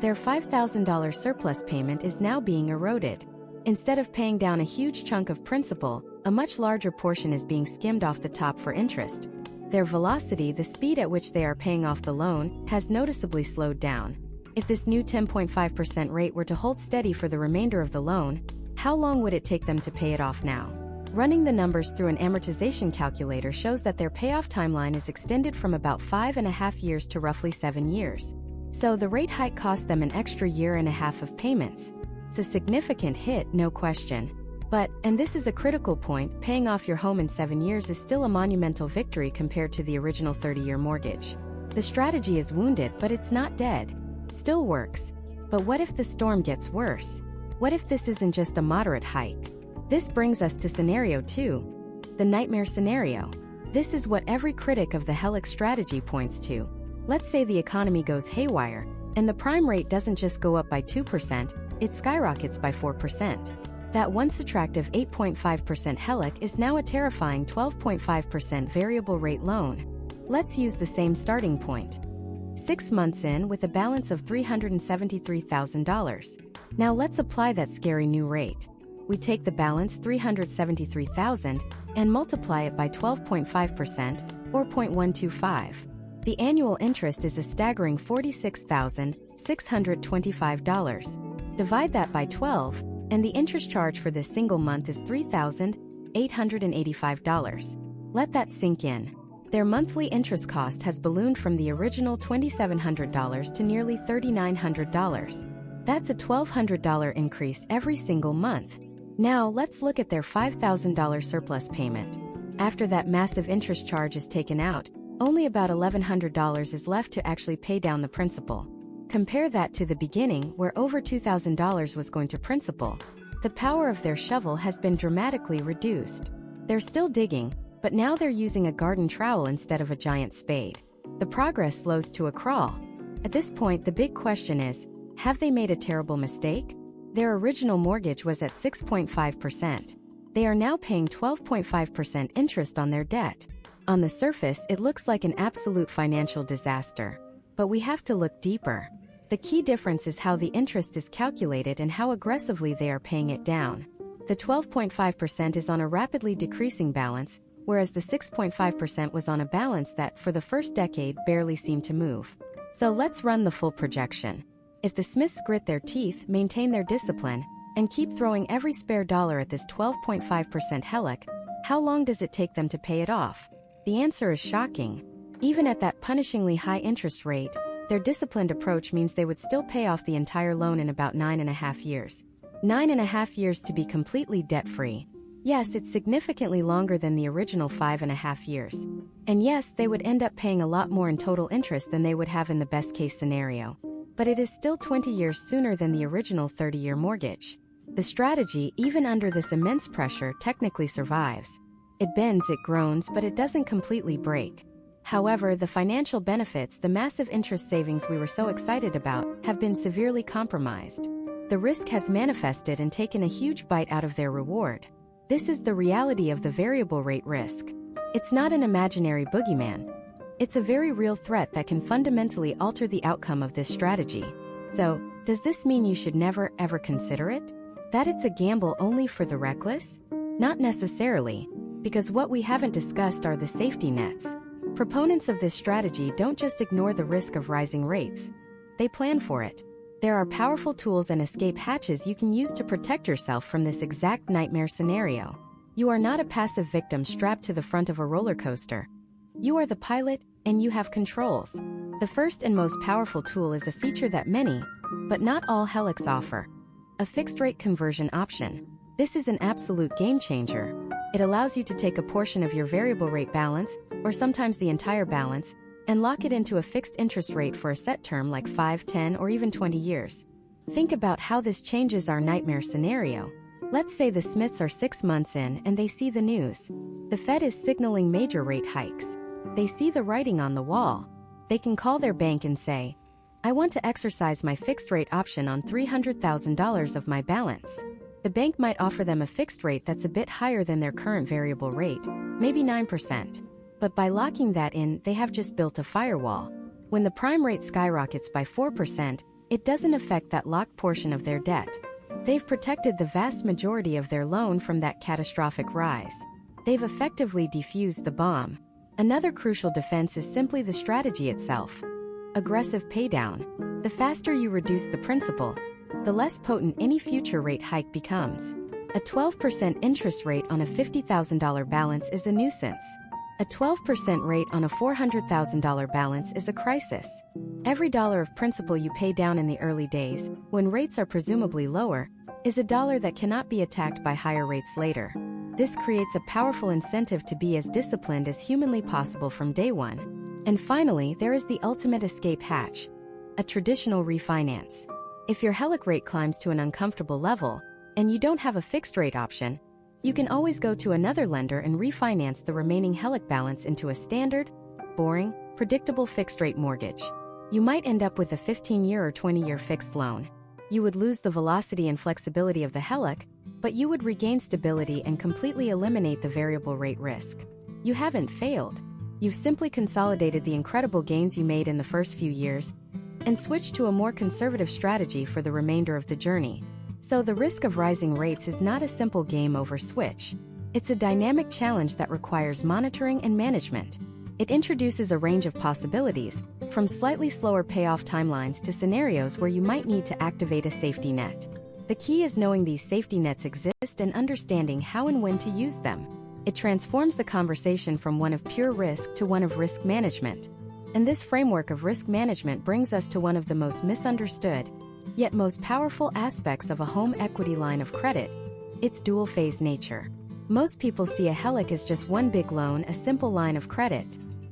Their $5,000 surplus payment is now being eroded. Instead of paying down a huge chunk of principal, a much larger portion is being skimmed off the top for interest. Their velocity, the speed at which they are paying off the loan, has noticeably slowed down. If this new 10.5% rate were to hold steady for the remainder of the loan, how long would it take them to pay it off now? Running the numbers through an amortization calculator shows that their payoff timeline is extended from about 5.5 years to roughly 7 years. So the rate hike cost them an extra 1.5 years of payments. It's a significant hit, no question. But, and this is a critical point, paying off your home in 7 years is still a monumental victory compared to the original 30-year mortgage. The strategy is wounded, but it's not dead. Still works. But what if the storm gets worse? What if this isn't just a moderate hike? This brings us to scenario 2, the nightmare scenario. This is what every critic of the HELOC strategy points to. Let's say the economy goes haywire, and the prime rate doesn't just go up by 2%, it skyrockets by 4%. That once attractive 8.5% HELOC is now a terrifying 12.5% variable rate loan. Let's use the same starting point. 6 months in with a balance of $373,000. Now let's apply that scary new rate. We take the balance $373,000 and multiply it by 12.5% or 0.125. The annual interest is a staggering $46,625. Divide that by 12, and the interest charge for this single month is $3,885. Let that sink in. Their monthly interest cost has ballooned from the original $2,700 to nearly $3,900. That's a $1,200 increase every single month. Now let's look at their $5,000 surplus payment. After that massive interest charge is taken out, only about $1,100 is left to actually pay down the principal. Compare that to the beginning where over $2,000 was going to principal. The power of their shovel has been dramatically reduced. They're still digging, but now they're using a garden trowel instead of a giant spade. The progress slows to a crawl. At this point, the big question is, have they made a terrible mistake? Their original mortgage was at 6.5%. They are now paying 12.5% interest on their debt. On the surface, it looks like an absolute financial disaster. But we have to look deeper. The key difference is how the interest is calculated and how aggressively they are paying it down. The 12.5% is on a rapidly decreasing balance, whereas the 6.5% was on a balance that, for the first decade, barely seemed to move. So let's run the full projection. If the Smiths grit their teeth, maintain their discipline, and keep throwing every spare dollar at this 12.5% HELOC, how long does it take them to pay it off? The answer is shocking. Even at that punishingly high interest rate, their disciplined approach means they would still pay off the entire loan in about 9.5 years. 9.5 years to be completely debt-free. Yes, it's significantly longer than the original 5.5 years. And yes, they would end up paying a lot more in total interest than they would have in the best-case scenario. But it is still 20 years sooner than the original 30-year mortgage. The strategy, even under this immense pressure, technically survives. It bends, it groans, but it doesn't completely break. However, the financial benefits, the massive interest savings we were so excited about, have been severely compromised. The risk has manifested and taken a huge bite out of their reward. This is the reality of the variable rate risk. It's not an imaginary boogeyman. It's a very real threat that can fundamentally alter the outcome of this strategy. So, does this mean you should never, ever consider it? That it's a gamble only for the reckless? Not necessarily, because what we haven't discussed are the safety nets. Proponents of this strategy don't just ignore the risk of rising rates. They plan for it. There are powerful tools and escape hatches you can use to protect yourself from this exact nightmare scenario. You are not a passive victim strapped to the front of a roller coaster. You are the pilot, and you have controls. The first and most powerful tool is a feature that many, but not all HELOCs offer. A fixed-rate conversion option. This is an absolute game-changer. It allows you to take a portion of your variable rate balance, or sometimes the entire balance, and lock it into a fixed interest rate for a set term like 5, 10, or even 20 years. Think about how this changes our nightmare scenario. Let's say the Smiths are 6 months in and they see the news. The Fed is signaling major rate hikes. They see the writing on the wall. They can call their bank and say, I want to exercise my fixed rate option on $300,000 of my balance. The bank might offer them a fixed rate that's a bit higher than their current variable rate, maybe 9%. But by locking that in, they have just built a firewall. When the prime rate skyrockets by 4%, it doesn't affect that locked portion of their debt. They've protected the vast majority of their loan from that catastrophic rise. They've effectively defused the bomb. Another crucial defense is simply the strategy itself. Aggressive paydown. The faster you reduce the principal, the less potent any future rate hike becomes. A 12% interest rate on a $50,000 balance is a nuisance. A 12% rate on a $400,000 balance is a crisis. Every dollar of principal you pay down in the early days, when rates are presumably lower, is a dollar that cannot be attacked by higher rates later. This creates a powerful incentive to be as disciplined as humanly possible from day one. And finally, there is the ultimate escape hatch: a traditional refinance. If your HELOC rate climbs to an uncomfortable level, and you don't have a fixed rate option, You can always go to another lender and refinance the remaining HELOC balance into a standard, boring, predictable fixed-rate mortgage. You might end up with a 15-year or 20-year fixed loan. You would lose the velocity and flexibility of the HELOC, but you would regain stability and completely eliminate the variable rate risk. You haven't failed. You've simply consolidated the incredible gains you made in the first few years and switched to a more conservative strategy for the remainder of the journey. So the risk of rising rates is not a simple game over switch. It's a dynamic challenge that requires monitoring and management. It introduces a range of possibilities, from slightly slower payoff timelines to scenarios where you might need to activate a safety net. The key is knowing these safety nets exist and understanding how and when to use them. It transforms the conversation from one of pure risk to one of risk management. And this framework of risk management brings us to one of the most misunderstood, yet most powerful aspects of a home equity line of credit: its dual-phase nature. Most people see a HELOC as just one big loan, a simple line of credit.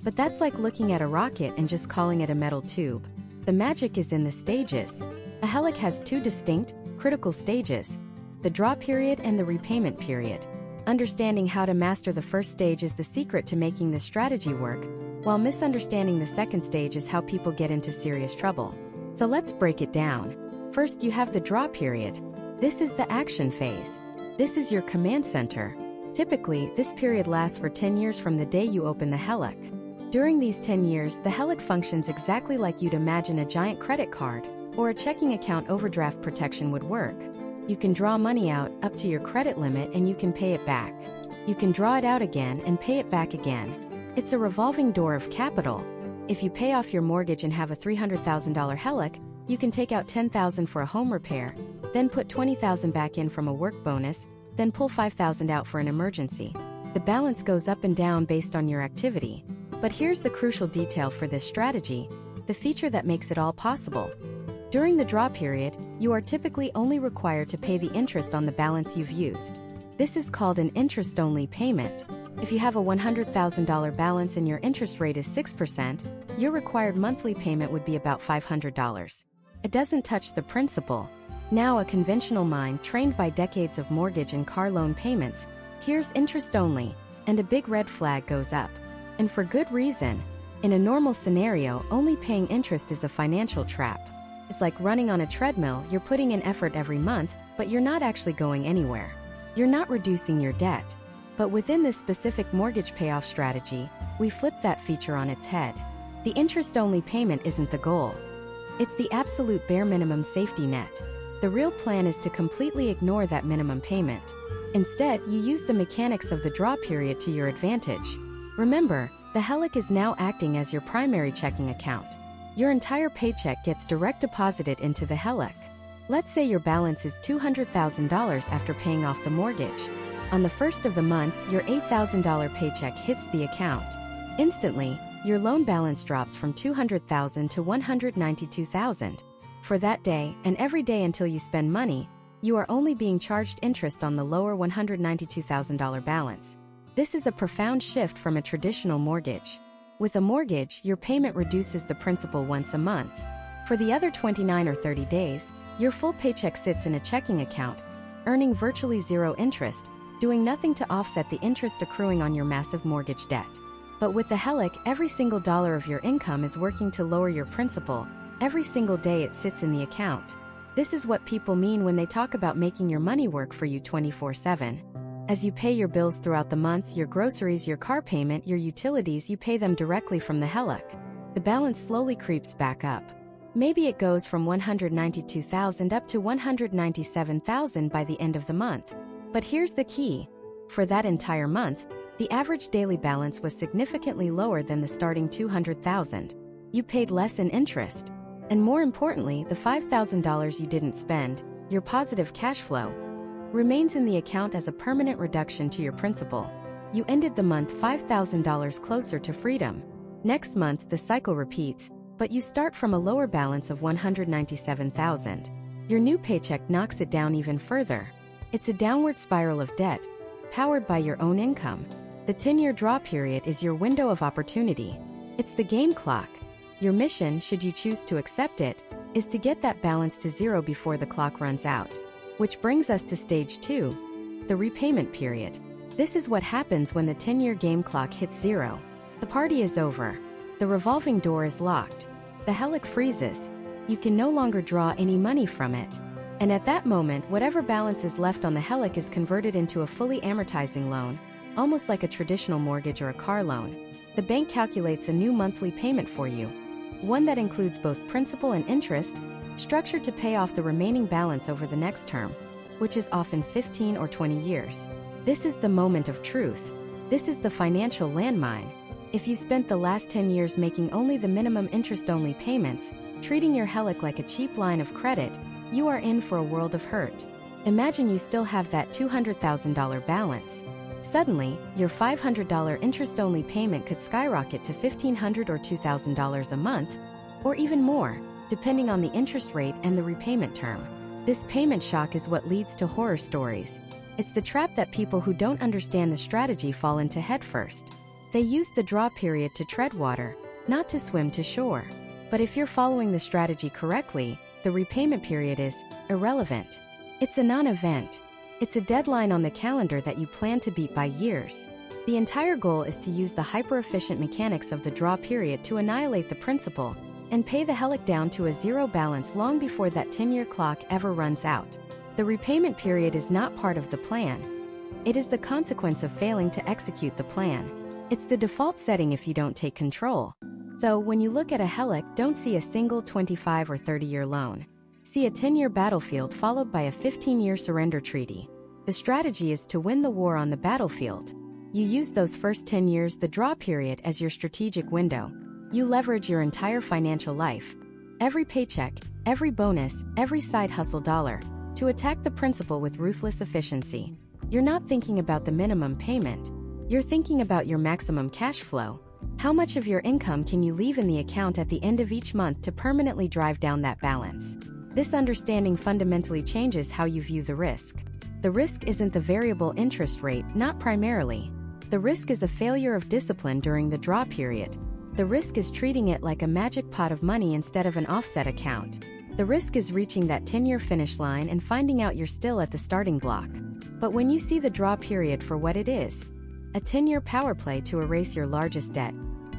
But that's like looking at a rocket and just calling it a metal tube. The magic is in the stages. A HELOC has two distinct, critical stages: the draw period and the repayment period. Understanding how to master the first stage is the secret to making this strategy work, while misunderstanding the second stage is how people get into serious trouble. So let's break it down. First, you have the draw period. This is the action phase. This is your command center. Typically, this period lasts for 10 years from the day you open the HELOC. During these 10 years, the HELOC functions exactly like you'd imagine a giant credit card or a checking account overdraft protection would work. You can draw money out up to your credit limit and you can pay it back. You can draw it out again and pay it back again. It's a revolving door of capital. If you pay off your mortgage and have a $300,000 HELOC, you can take out $10,000 for a home repair, then put $20,000 back in from a work bonus, then pull $5,000 out for an emergency. The balance goes up and down based on your activity. But here's the crucial detail for this strategy, the feature that makes it all possible. During the draw period, you are typically only required to pay the interest on the balance you've used. This is called an interest-only payment. If you have a $100,000 balance and your interest rate is 6%, your required monthly payment would be about $500. It doesn't touch the principal. Now, a conventional mind trained by decades of mortgage and car loan payments hears interest only, and a big red flag goes up. And for good reason. In a normal scenario, only paying interest is a financial trap. It's like running on a treadmill. You're putting in effort every month, but you're not actually going anywhere. You're not reducing your debt. But within this specific mortgage payoff strategy, we flip that feature on its head. The interest-only payment isn't the goal. It's the absolute bare minimum safety net. The real plan is to completely ignore that minimum payment. Instead, you use the mechanics of the draw period to your advantage. Remember, the HELOC is now acting as your primary checking account. Your entire paycheck gets direct deposited into the HELOC. Let's say your balance is $200,000 after paying off the mortgage. On the first of the month, your $8,000 paycheck hits the account. Instantly, your loan balance drops from $200,000 to $192,000. For that day, and every day until you spend money, you are only being charged interest on the lower $192,000 balance. This is a profound shift from a traditional mortgage. With a mortgage, your payment reduces the principal once a month. For the other 29 or 30 days, your full paycheck sits in a checking account, earning virtually zero interest, doing nothing to offset the interest accruing on your massive mortgage debt. But with the HELOC, every single dollar of your income is working to lower your principal. Every single day it sits in the account. This is what people mean when they talk about making your money work for you 24/7. As you pay your bills throughout the month, your groceries, your car payment, your utilities, you pay them directly from the HELOC. The balance slowly creeps back up. Maybe it goes from $192,000 up to $197,000 by the end of the month. But here's the key. For that entire month, the average daily balance was significantly lower than the starting $200,000. You paid less in interest. And more importantly, the $5,000 you didn't spend, your positive cash flow, remains in the account as a permanent reduction to your principal. You ended the month $5,000 closer to freedom. Next month, the cycle repeats, but you start from a lower balance of $197,000. Your new paycheck knocks it down even further. It's a downward spiral of debt, powered by your own income. The 10-year draw period is your window of opportunity. It's the game clock. Your mission, should you choose to accept it, is to get that balance to zero before the clock runs out. Which brings us to stage 2, the repayment period. This is what happens when the 10-year game clock hits zero. The party is over. The revolving door is locked. The HELOC freezes. You can no longer draw any money from it. And at that moment, whatever balance is left on the HELOC is converted into a fully amortizing loan, almost like a traditional mortgage or a car loan. The bank calculates a new monthly payment for you, one that includes both principal and interest, structured to pay off the remaining balance over the next term, which is often 15 or 20 years. This is the moment of truth. This is the financial landmine. If you spent the last 10 years making only the minimum interest-only payments, treating your HELOC like a cheap line of credit, you are in for a world of hurt. Imagine you still have that $200,000 balance. Suddenly, your $500 interest-only payment could skyrocket to $1,500 or $2,000 a month, or even more, depending on the interest rate and the repayment term. This payment shock is what leads to horror stories. It's the trap that people who don't understand the strategy fall into headfirst. They use the draw period to tread water, not to swim to shore. But if you're following the strategy correctly, the repayment period is irrelevant. It's a non-event. It's a deadline on the calendar that you plan to beat by years. The entire goal is to use the hyper-efficient mechanics of the draw period to annihilate the principal and pay the HELOC down to a zero balance long before that 10-year clock ever runs out. The repayment period is not part of the plan. It is the consequence of failing to execute the plan. It's the default setting if you don't take control. So, when you look at a HELOC, don't see a single 25 or 30-year loan. See a 10-year battlefield followed by a 15-year surrender treaty. The strategy is to win the war on the battlefield. You use those first 10 years, the draw period, as your strategic window. You leverage your entire financial life, every paycheck, every bonus, every side hustle dollar, to attack the principal with ruthless efficiency. You're not thinking about the minimum payment. You're thinking about your maximum cash flow. How much of your income can you leave in the account at the end of each month to permanently drive down that balance? This understanding fundamentally changes how you view the risk. The risk isn't the variable interest rate, not primarily. The risk is a failure of discipline during the draw period. The risk is treating it like a magic pot of money instead of an offset account. The risk is reaching that 10-year finish line and finding out you're still at the starting block. But when you see the draw period for what it is, a 10-year power play to erase your largest debt,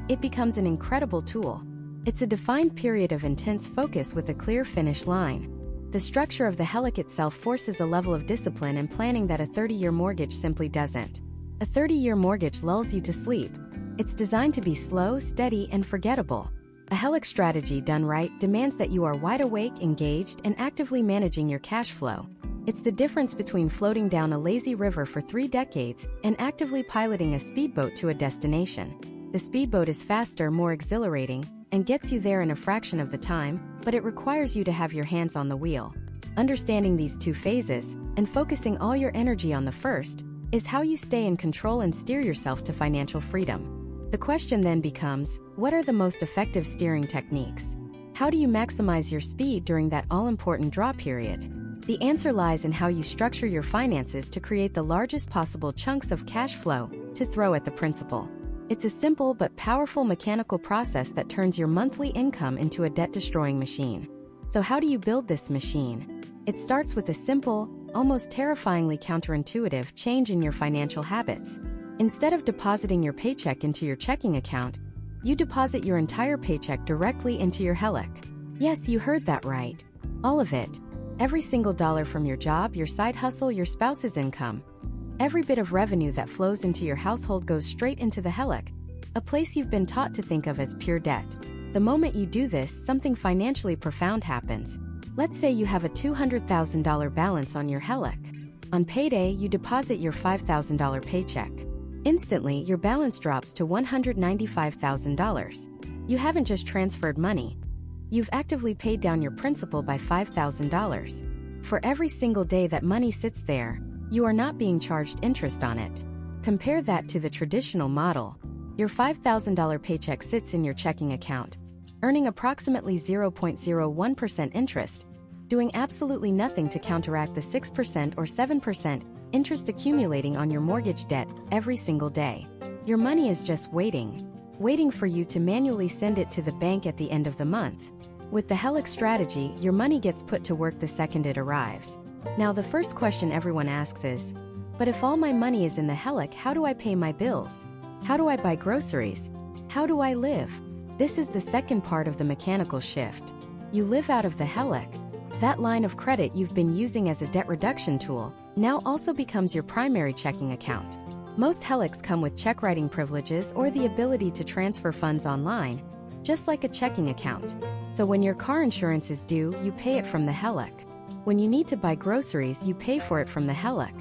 it becomes an incredible tool. It's a defined period of intense focus with a clear finish line. The structure of the HELOC itself forces a level of discipline and planning that a 30-year mortgage simply doesn't. A 30-year mortgage lulls you to sleep. It's designed to be slow, steady, and forgettable. A HELOC strategy done right demands that you are wide awake, engaged, and actively managing your cash flow. It's the difference between floating down a lazy river for 3 decades and actively piloting a speedboat to a destination. The speedboat is faster, more exhilarating, and gets you there in a fraction of the time, but it requires you to have your hands on the wheel. Understanding these two phases, and focusing all your energy on the first, is how you stay in control and steer yourself to financial freedom. The question then becomes, what are the most effective steering techniques? How do you maximize your speed during that all-important draw period? The answer lies in how you structure your finances to create the largest possible chunks of cash flow to throw at the principal. It's a simple but powerful mechanical process that turns your monthly income into a debt-destroying machine. So how do you build this machine? It starts with a simple, almost terrifyingly counterintuitive change in your financial habits. Instead of depositing your paycheck into your checking account, you deposit your entire paycheck directly into your HELOC. Yes, you heard that right. All of it. Every single dollar from your job, your side hustle, your spouse's income. Every bit of revenue that flows into your household goes straight into the HELOC, a place you've been taught to think of as pure debt. The moment you do this, something financially profound happens. Let's say you have a $200,000 balance on your HELOC. On payday, you deposit your $5,000 paycheck. Instantly, your balance drops to $195,000. You haven't just transferred money. You've actively paid down your principal by $5,000. For every single day that money sits there, you are not being charged interest on it. Compare that to the traditional model. Your $5,000 paycheck sits in your checking account, earning approximately 0.01% interest, doing absolutely nothing to counteract the 6% or 7% interest accumulating on your mortgage debt every single day. Your money is just waiting for you to manually send it to the bank at the end of the month. With the HELOC strategy, your money gets put to work the second it arrives. Now, the first question everyone asks is, But if all my money is in the HELOC, how do I pay my bills? How do I buy groceries? How do I live? This is the second part of the mechanical shift. You live out of the HELOC. That line of credit you've been using as a debt reduction tool now also becomes your primary checking account. Most HELOCs come with check writing privileges or the ability to transfer funds online, just like a checking account. So when your car insurance is due, you pay it from the HELOC. When you need to buy groceries, you pay for it from the HELOC.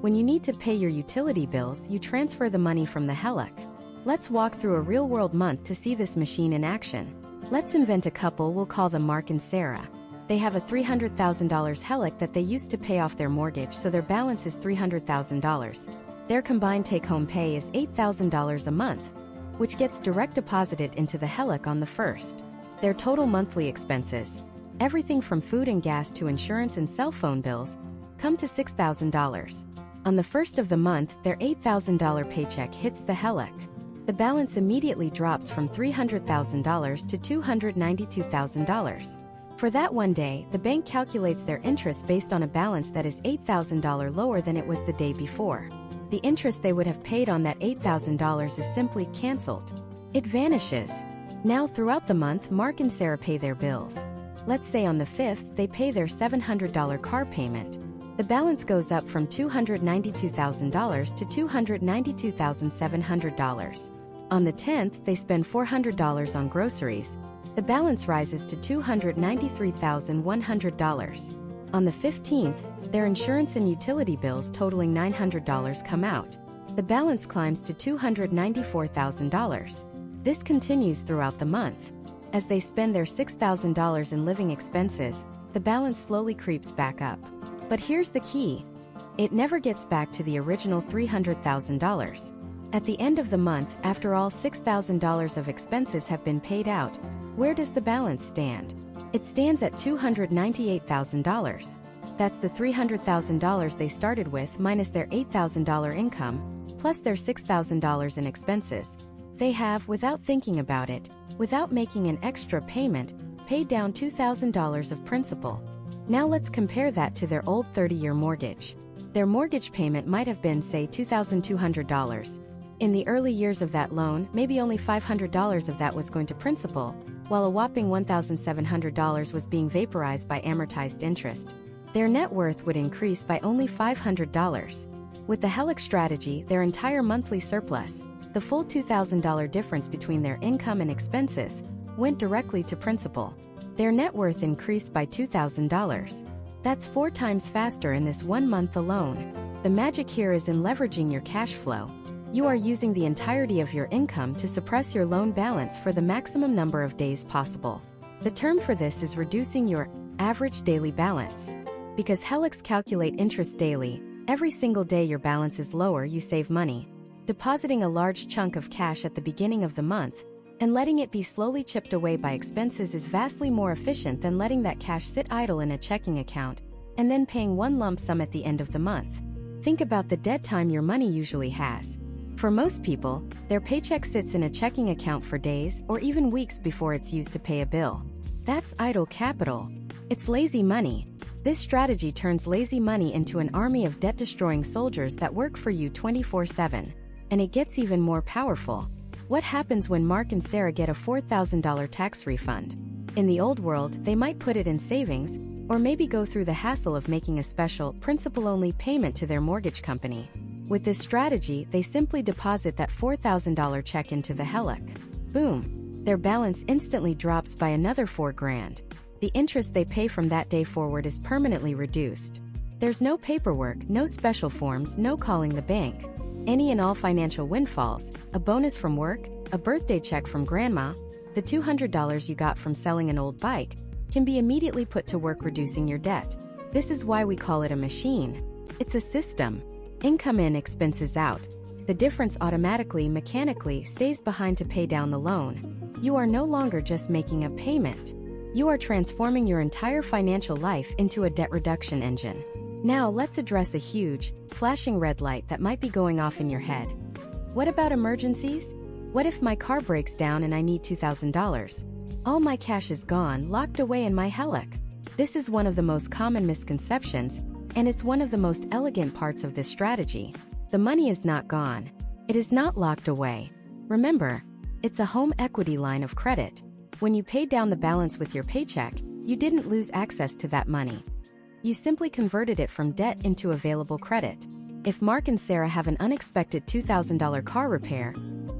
When you need to pay your utility bills, you transfer the money from the HELOC. Let's walk through a real-world month to see this machine in action. Let's invent a couple, we'll call them Mark and Sarah. They have a $300,000 HELOC that they used to pay off their mortgage, so their balance is $300,000. Their combined take-home pay is $8,000 a month, which gets direct deposited into the HELOC on the 1st. Their total monthly expenses, everything from food and gas to insurance and cell phone bills, come to $6,000. On the 1st of the month, their $8,000 paycheck hits the HELOC. The balance immediately drops from $300,000 to $292,000. For that one day, the bank calculates their interest based on a balance that is $8,000 lower than it was the day before. The interest they would have paid on that $8,000 is simply canceled. It vanishes. Now throughout the month, Mark and Sarah pay their bills. Let's say on the 5th, they pay their $700 car payment. The balance goes up from $292,000 to $292,700. On the 10th, they spend $400 on groceries. The balance rises to $293,100. On the 15th, their insurance and utility bills totaling $900 come out. The balance climbs to $294,000. This continues throughout the month. As they spend their $6,000 in living expenses, the balance slowly creeps back up. But here's the key. It never gets back to the original $300,000. At the end of the month, after all $6,000 of expenses have been paid out, where does the balance stand? It stands at $298,000. That's the $300,000 they started with minus their $8,000 income, plus their $6,000 in expenses. They have, without thinking about it, without making an extra payment, paid down $2,000 of principal. Now let's compare that to their old 30-year mortgage. Their mortgage payment might have been, say, $2,200. In the early years of that loan, maybe only $500 of that was going to principal, while a whopping $1,700 was being vaporized by amortized interest. Their net worth would increase by only $500. With the HELOC strategy, their entire monthly surplus, the full $2,000 difference between their income and expenses, went directly to principal. Their net worth increased by $2,000. That's 4 times faster in this 1 month alone. The magic here is in leveraging your cash flow. You are using the entirety of your income to suppress your loan balance for the maximum number of days possible. The term for this is reducing your average daily balance. Because HELOCs calculate interest daily, every single day your balance is lower, you save money. Depositing a large chunk of cash at the beginning of the month and letting it be slowly chipped away by expenses is vastly more efficient than letting that cash sit idle in a checking account and then paying one lump sum at the end of the month. Think about the dead time your money usually has. For most people, their paycheck sits in a checking account for days or even weeks before it's used to pay a bill. That's idle capital. It's lazy money. This strategy turns lazy money into an army of debt-destroying soldiers that work for you 24/7. And it gets even more powerful. What happens when Mark and Sarah get a $4,000 tax refund? In the old world, they might put it in savings, or maybe go through the hassle of making a special, principal-only payment to their mortgage company. With this strategy, they simply deposit that $4,000 check into the HELOC. Boom! Their balance instantly drops by another $4,000. The interest they pay from that day forward is permanently reduced. There's no paperwork, no special forms, no calling the bank. Any and all financial windfalls, a bonus from work, a birthday check from grandma, the $200 you got from selling an old bike, can be immediately put to work reducing your debt. This is why we call it a machine. It's a system. Income in, expenses out. The difference automatically, mechanically, stays behind to pay down the loan. You are no longer just making a payment. You are transforming your entire financial life into a debt reduction engine. Now let's address a huge, flashing red light that might be going off in your head. What about emergencies? What if my car breaks down and I need $2,000? All my cash is gone, locked away in my HELOC. This is one of the most common misconceptions, And it's one of the most elegant parts of this strategy. The money is not gone. It is not locked away. Remember, it's a home equity line of credit. When you paid down the balance with your paycheck, you didn't lose access to that money. You simply converted it from debt into available credit. If Mark and Sarah have an unexpected $2,000 car repair,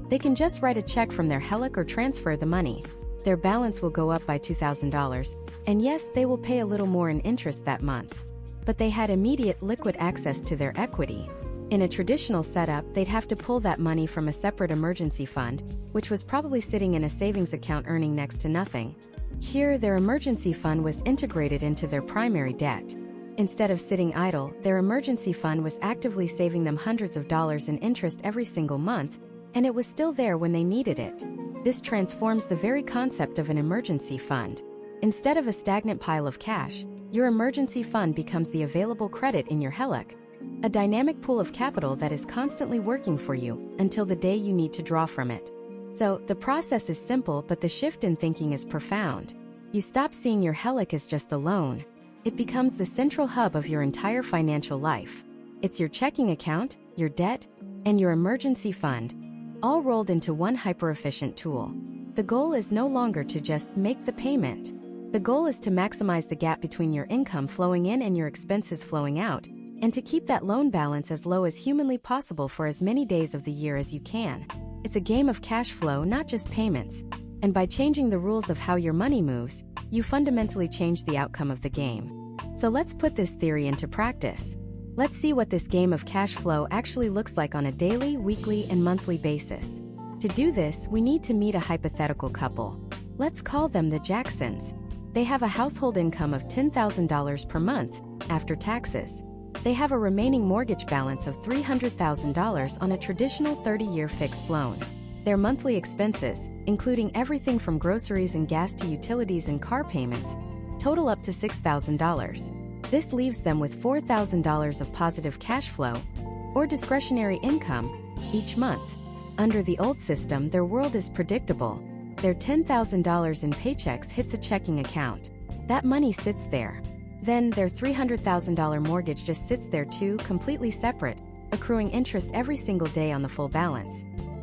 they can just write a check from their HELOC or transfer the money. Their balance will go up by $2,000, and yes, they will pay a little more in interest that month. But they had immediate liquid access to their equity. In a traditional setup, they'd have to pull that money from a separate emergency fund, which was probably sitting in a savings account earning next to nothing. Here, their emergency fund was integrated into their primary debt. Instead of sitting idle, their emergency fund was actively saving them hundreds of dollars in interest every single month, and it was still there when they needed it. This transforms the very concept of an emergency fund. Instead of a stagnant pile of cash, your emergency fund becomes the available credit in your HELOC, a dynamic pool of capital that is constantly working for you until the day you need to draw from it. So, the process is simple, but the shift in thinking is profound. You stop seeing your HELOC as just a loan. It becomes the central hub of your entire financial life. It's your checking account, your debt, and your emergency fund, all rolled into one hyper-efficient tool. The goal is no longer to just make the payment. The goal is to maximize the gap between your income flowing in and your expenses flowing out, and to keep that loan balance as low as humanly possible for as many days of the year as you can. It's a game of cash flow, not just payments. And by changing the rules of how your money moves, you fundamentally change the outcome of the game. So let's put this theory into practice. Let's see what this game of cash flow actually looks like on a daily, weekly, and monthly basis. To do this, we need to meet a hypothetical couple. Let's call them the Jacksons. They have a household income of $10,000 per month, after taxes. They have a remaining mortgage balance of $300,000 on a traditional 30-year fixed loan. Their monthly expenses, including everything from groceries and gas to utilities and car payments, total up to $6,000. This leaves them with $4,000 of positive cash flow, or discretionary income, each month. Under the old system, their world is predictable. Their $10,000 in paychecks hits a checking account. That money sits there. Then their $300,000 mortgage just sits there too, completely separate, accruing interest every single day on the full balance.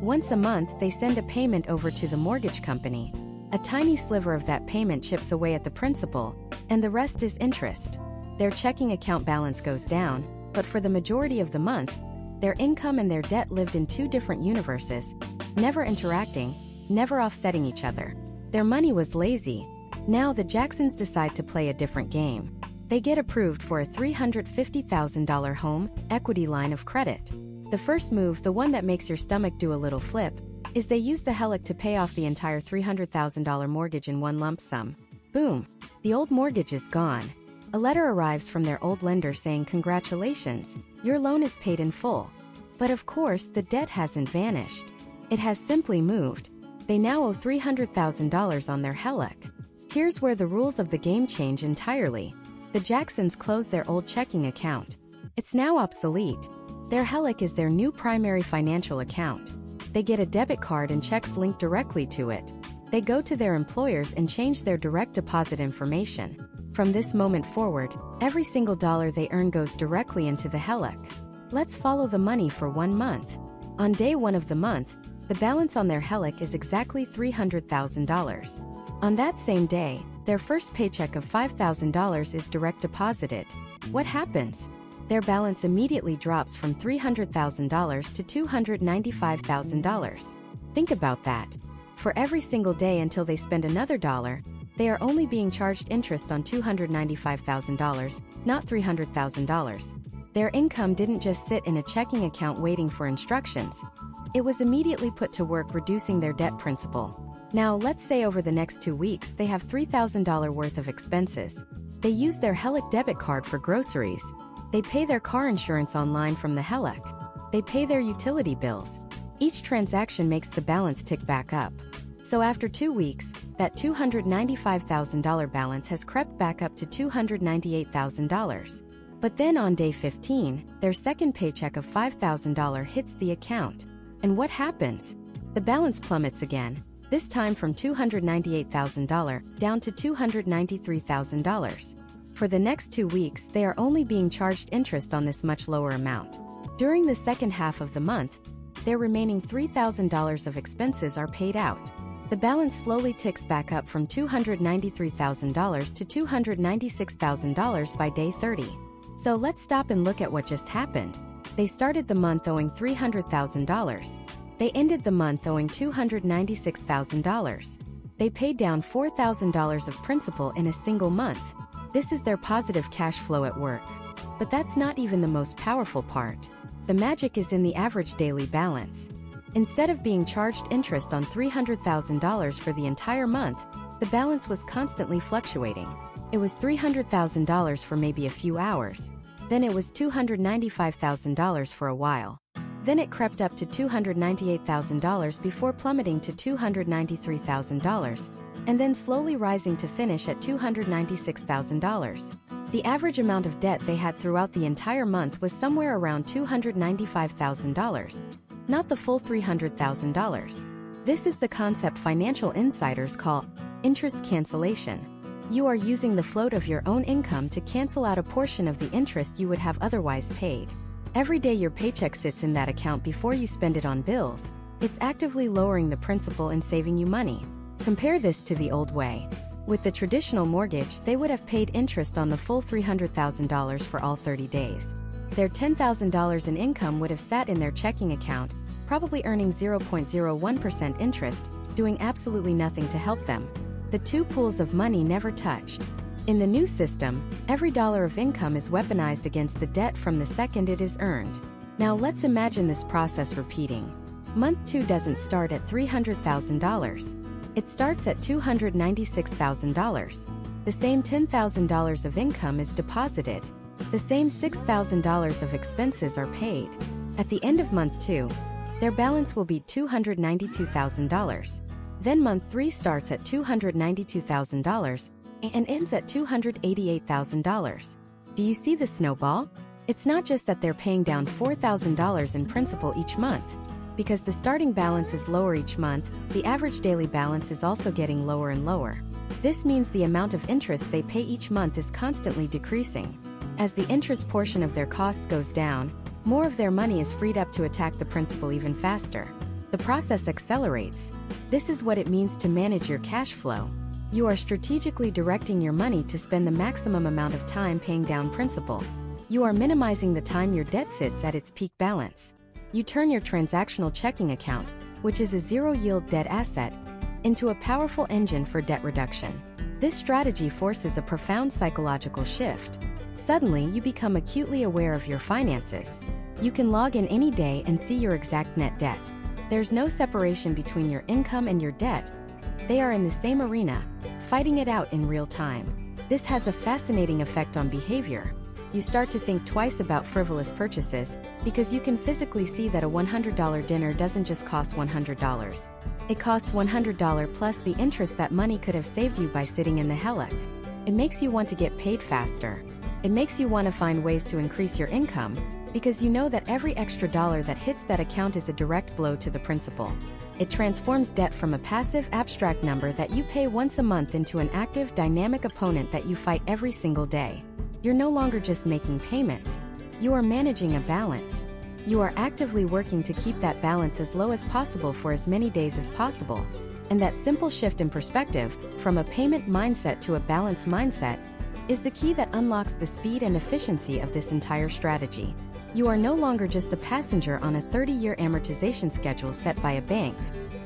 Once a month, they send a payment over to the mortgage company. A tiny sliver of that payment chips away at the principal, and the rest is interest. Their checking account balance goes down, but for the majority of the month, their income and their debt lived in two different universes, never interacting, never offsetting each other. Their money was lazy. Now the Jacksons decide to play a different game. They get approved for a $350,000 home equity line of credit. The first move, the one that makes your stomach do a little flip, is they use the HELOC to pay off the entire $300,000 mortgage in one lump sum. Boom! The old mortgage is gone. A letter arrives from their old lender saying, "Congratulations, your loan is paid in full." But of course, the debt hasn't vanished. It has simply moved. They now owe $300,000 on their HELOC. Here's where the rules of the game change entirely. The Jacksons close their old checking account. It's now obsolete. Their HELOC is their new primary financial account. They get a debit card and checks linked directly to it. They go to their employers and change their direct deposit information. From this moment forward, every single dollar they earn goes directly into the HELOC. Let's follow the money for 1 month. On day 1 of the month, the balance on their HELOC is exactly $300,000. On that same day, their first paycheck of $5,000 is direct deposited. What happens? Their balance immediately drops from $300,000 to $295,000. Think about that. For every single day until they spend another dollar, they are only being charged interest on $295,000, not $300,000. Their income didn't just sit in a checking account waiting for instructions. It was immediately put to work reducing their debt principal. Now, let's say over the next 2 weeks they have $3,000 worth of expenses. They use their HELOC debit card for groceries. They pay their car insurance online from the HELOC. They pay their utility bills. Each transaction makes the balance tick back up. So after 2 weeks, that $295,000 balance has crept back up to $298,000. But then on day 15, their second paycheck of $5,000 hits the account. And what happens? The balance plummets again, this time from $298,000 down to $293,000. For the next 2 weeks, they are only being charged interest on this much lower amount. During the second half of the month, their remaining $3,000 of expenses are paid out. The balance slowly ticks back up from $293,000 to $296,000 by day 30. So let's stop and look at what just happened. They started the month owing $300,000. They ended the month owing $296,000. They paid down $4,000 of principal in a single month. This is their positive cash flow at work. But that's not even the most powerful part. The magic is in the average daily balance. Instead of being charged interest on $300,000 for the entire month, the balance was constantly fluctuating. It was $300,000 for maybe a few hours. Then it was $295,000 for a while. Then it crept up to $298,000 before plummeting to $293,000, and then slowly rising to finish at $296,000. The average amount of debt they had throughout the entire month was somewhere around $295,000, not the full $300,000. This is the concept financial insiders call interest cancellation. You are using the float of your own income to cancel out a portion of the interest you would have otherwise paid. Every day your paycheck sits in that account before you spend it on bills. It's actively lowering the principal and saving you money. Compare this to the old way. With the traditional mortgage, they would have paid interest on the full $300,000 for all 30 days. Their $10,000 in income would have sat in their checking account, probably earning 0.01% interest, doing absolutely nothing to help them. The two pools of money never touched. In the new system, every dollar of income is weaponized against the debt from the second it is earned. Now let's imagine this process repeating. Month 2 doesn't start at $300,000. It starts at $296,000. The same $10,000 of income is deposited. The same $6,000 of expenses are paid. At the end of month 2, their balance will be $292,000. Then month 3 starts at $292,000 and ends at $288,000. Do you see the snowball? It's not just that they're paying down $4,000 in principal each month. Because the starting balance is lower each month, the average daily balance is also getting lower and lower. This means the amount of interest they pay each month is constantly decreasing. As the interest portion of their costs goes down, more of their money is freed up to attack the principal even faster. The process accelerates. This is what it means to manage your cash flow. You are strategically directing your money to spend the maximum amount of time paying down principal. You are minimizing the time your debt sits at its peak balance. You turn your transactional checking account, which is a zero-yield debt asset, into a powerful engine for debt reduction. This strategy forces a profound psychological shift. Suddenly, you become acutely aware of your finances. You can log in any day and see your exact net debt. There's no separation between your income and your debt. They are in the same arena, fighting it out in real time. This has a fascinating effect on behavior. You start to think twice about frivolous purchases because you can physically see that a $100 dinner doesn't just cost $100. It costs $100 plus the interest that money could have saved you by sitting in the HELOC. It makes you want to get paid faster. It makes you want to find ways to increase your income because you know that every extra dollar that hits that account is a direct blow to the principal. It transforms debt from a passive, abstract number that you pay once a month into an active, dynamic opponent that you fight every single day. You're no longer just making payments. You are managing a balance. You are actively working to keep that balance as low as possible for as many days as possible. And that simple shift in perspective, from a payment mindset to a balance mindset, is the key that unlocks the speed and efficiency of this entire strategy. You are no longer just a passenger on a 30-year amortization schedule set by a bank.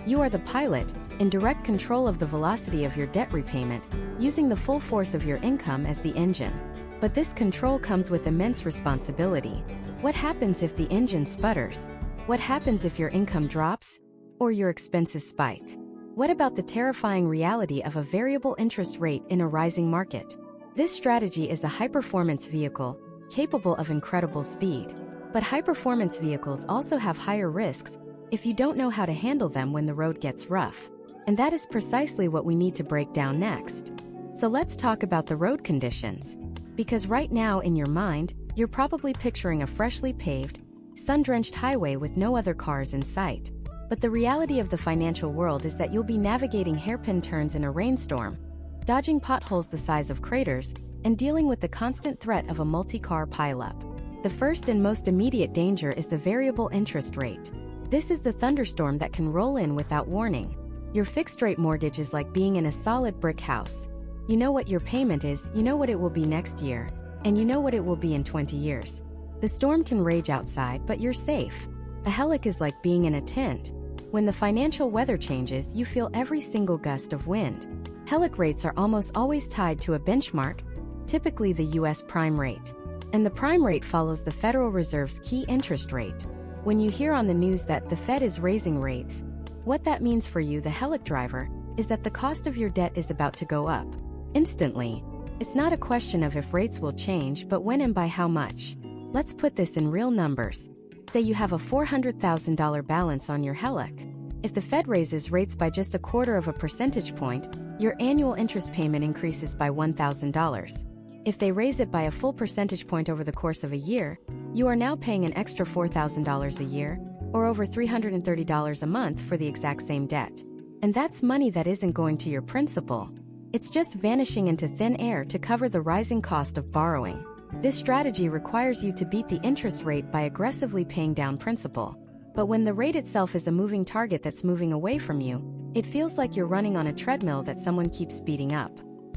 You are the pilot, in direct control of the velocity of your debt repayment, using the full force of your income as the engine. But this control comes with immense responsibility. What happens if the engine sputters? What happens if your income drops? Or your expenses spike? What about the terrifying reality of a variable interest rate in a rising market? This strategy is a high-performance vehicle, capable of incredible speed. But high-performance vehicles also have higher risks if you don't know how to handle them when the road gets rough. And that is precisely what we need to break down next. So let's talk about the road conditions. Because right now in your mind, you're probably picturing a freshly paved, sun-drenched highway with no other cars in sight. But the reality of the financial world is that you'll be navigating hairpin turns in a rainstorm, dodging potholes the size of craters, and dealing with the constant threat of a multi-car pileup. The first and most immediate danger is the variable interest rate. This is the thunderstorm that can roll in without warning. Your fixed-rate mortgage is like being in a solid brick house. You know what your payment is, you know what it will be next year, and you know what it will be in 20 years. The storm can rage outside, but you're safe. A HELOC is like being in a tent. When the financial weather changes, you feel every single gust of wind. HELOC rates are almost always tied to a benchmark, typically the U.S. prime rate. And the prime rate follows the Federal Reserve's key interest rate. When you hear on the news that the Fed is raising rates, what that means for you, the HELOC driver, is that the cost of your debt is about to go up. Instantly. It's not a question of if rates will change, but when and by how much. Let's put this in real numbers. Say you have a $400,000 balance on your HELOC. If the Fed raises rates by just 1/4 of a percentage point, your annual interest payment increases by $1,000. If they raise it by a full percentage point over the course of a year, you are now paying an extra $4,000 a year, or over $330 a month for the exact same debt. And that's money that isn't going to your principal. It's just vanishing into thin air to cover the rising cost of borrowing. This strategy requires you to beat the interest rate by aggressively paying down principal. But when the rate itself is a moving target that's moving away from you, it feels like you're running on a treadmill that someone keeps speeding up.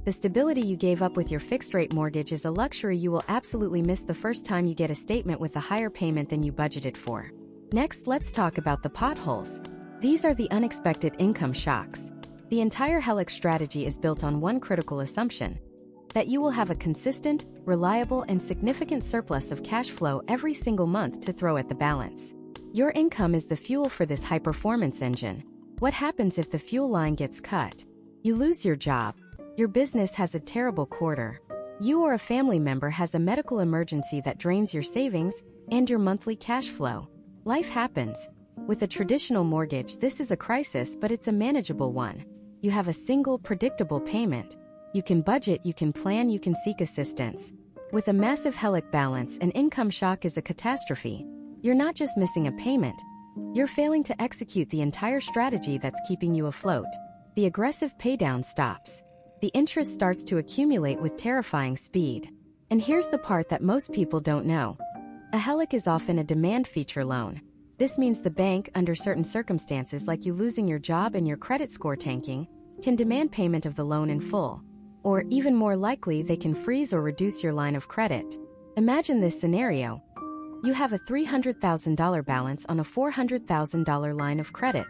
The stability you gave up with your fixed-rate mortgage is a luxury you will absolutely miss the first time you get a statement with a higher payment than you budgeted for. Next, let's talk about the potholes. These are the unexpected income shocks. The entire HELOC strategy is built on one critical assumption: that you will have a consistent, reliable, and significant surplus of cash flow every single month to throw at the balance. Your income is the fuel for this high-performance engine. What happens if the fuel line gets cut? You lose your job. Your business has a terrible quarter. You or a family member has a medical emergency that drains your savings and your monthly cash flow. Life happens. With a traditional mortgage, this is a crisis, but it's a manageable one. You have a single, predictable payment. You can budget, you can plan, you can seek assistance. With a massive HELOC balance, an income shock is a catastrophe. You're not just missing a payment. You're failing to execute the entire strategy that's keeping you afloat. The aggressive paydown stops. The interest starts to accumulate with terrifying speed. And here's the part that most people don't know. A HELOC is often a demand feature loan. This means the bank, under certain circumstances like you losing your job and your credit score tanking, can demand payment of the loan in full. Or even more likely, they can freeze or reduce your line of credit. Imagine this scenario. You have a $300,000 balance on a $400,000 line of credit.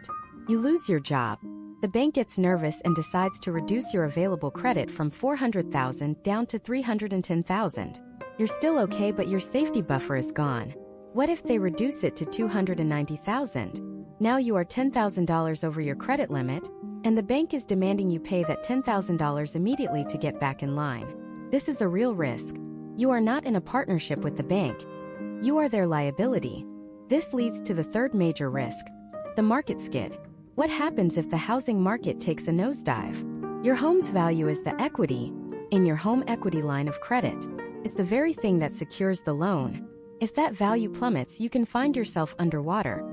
You lose your job. The bank gets nervous and decides to reduce your available credit from $400,000 down to $310,000. You're still okay, but your safety buffer is gone. What if they reduce it to $290,000? Now you are $10,000 over your credit limit, and the bank is demanding you pay that $10,000 immediately to get back in line. This is a real risk. You are not in a partnership with the bank. You are their liability. This leads to the third major risk: the market skid. What happens if the housing market takes a nosedive? Your home's value is the equity in your home equity line of credit. It's the very thing that secures the loan. If that value plummets, you can find yourself underwater,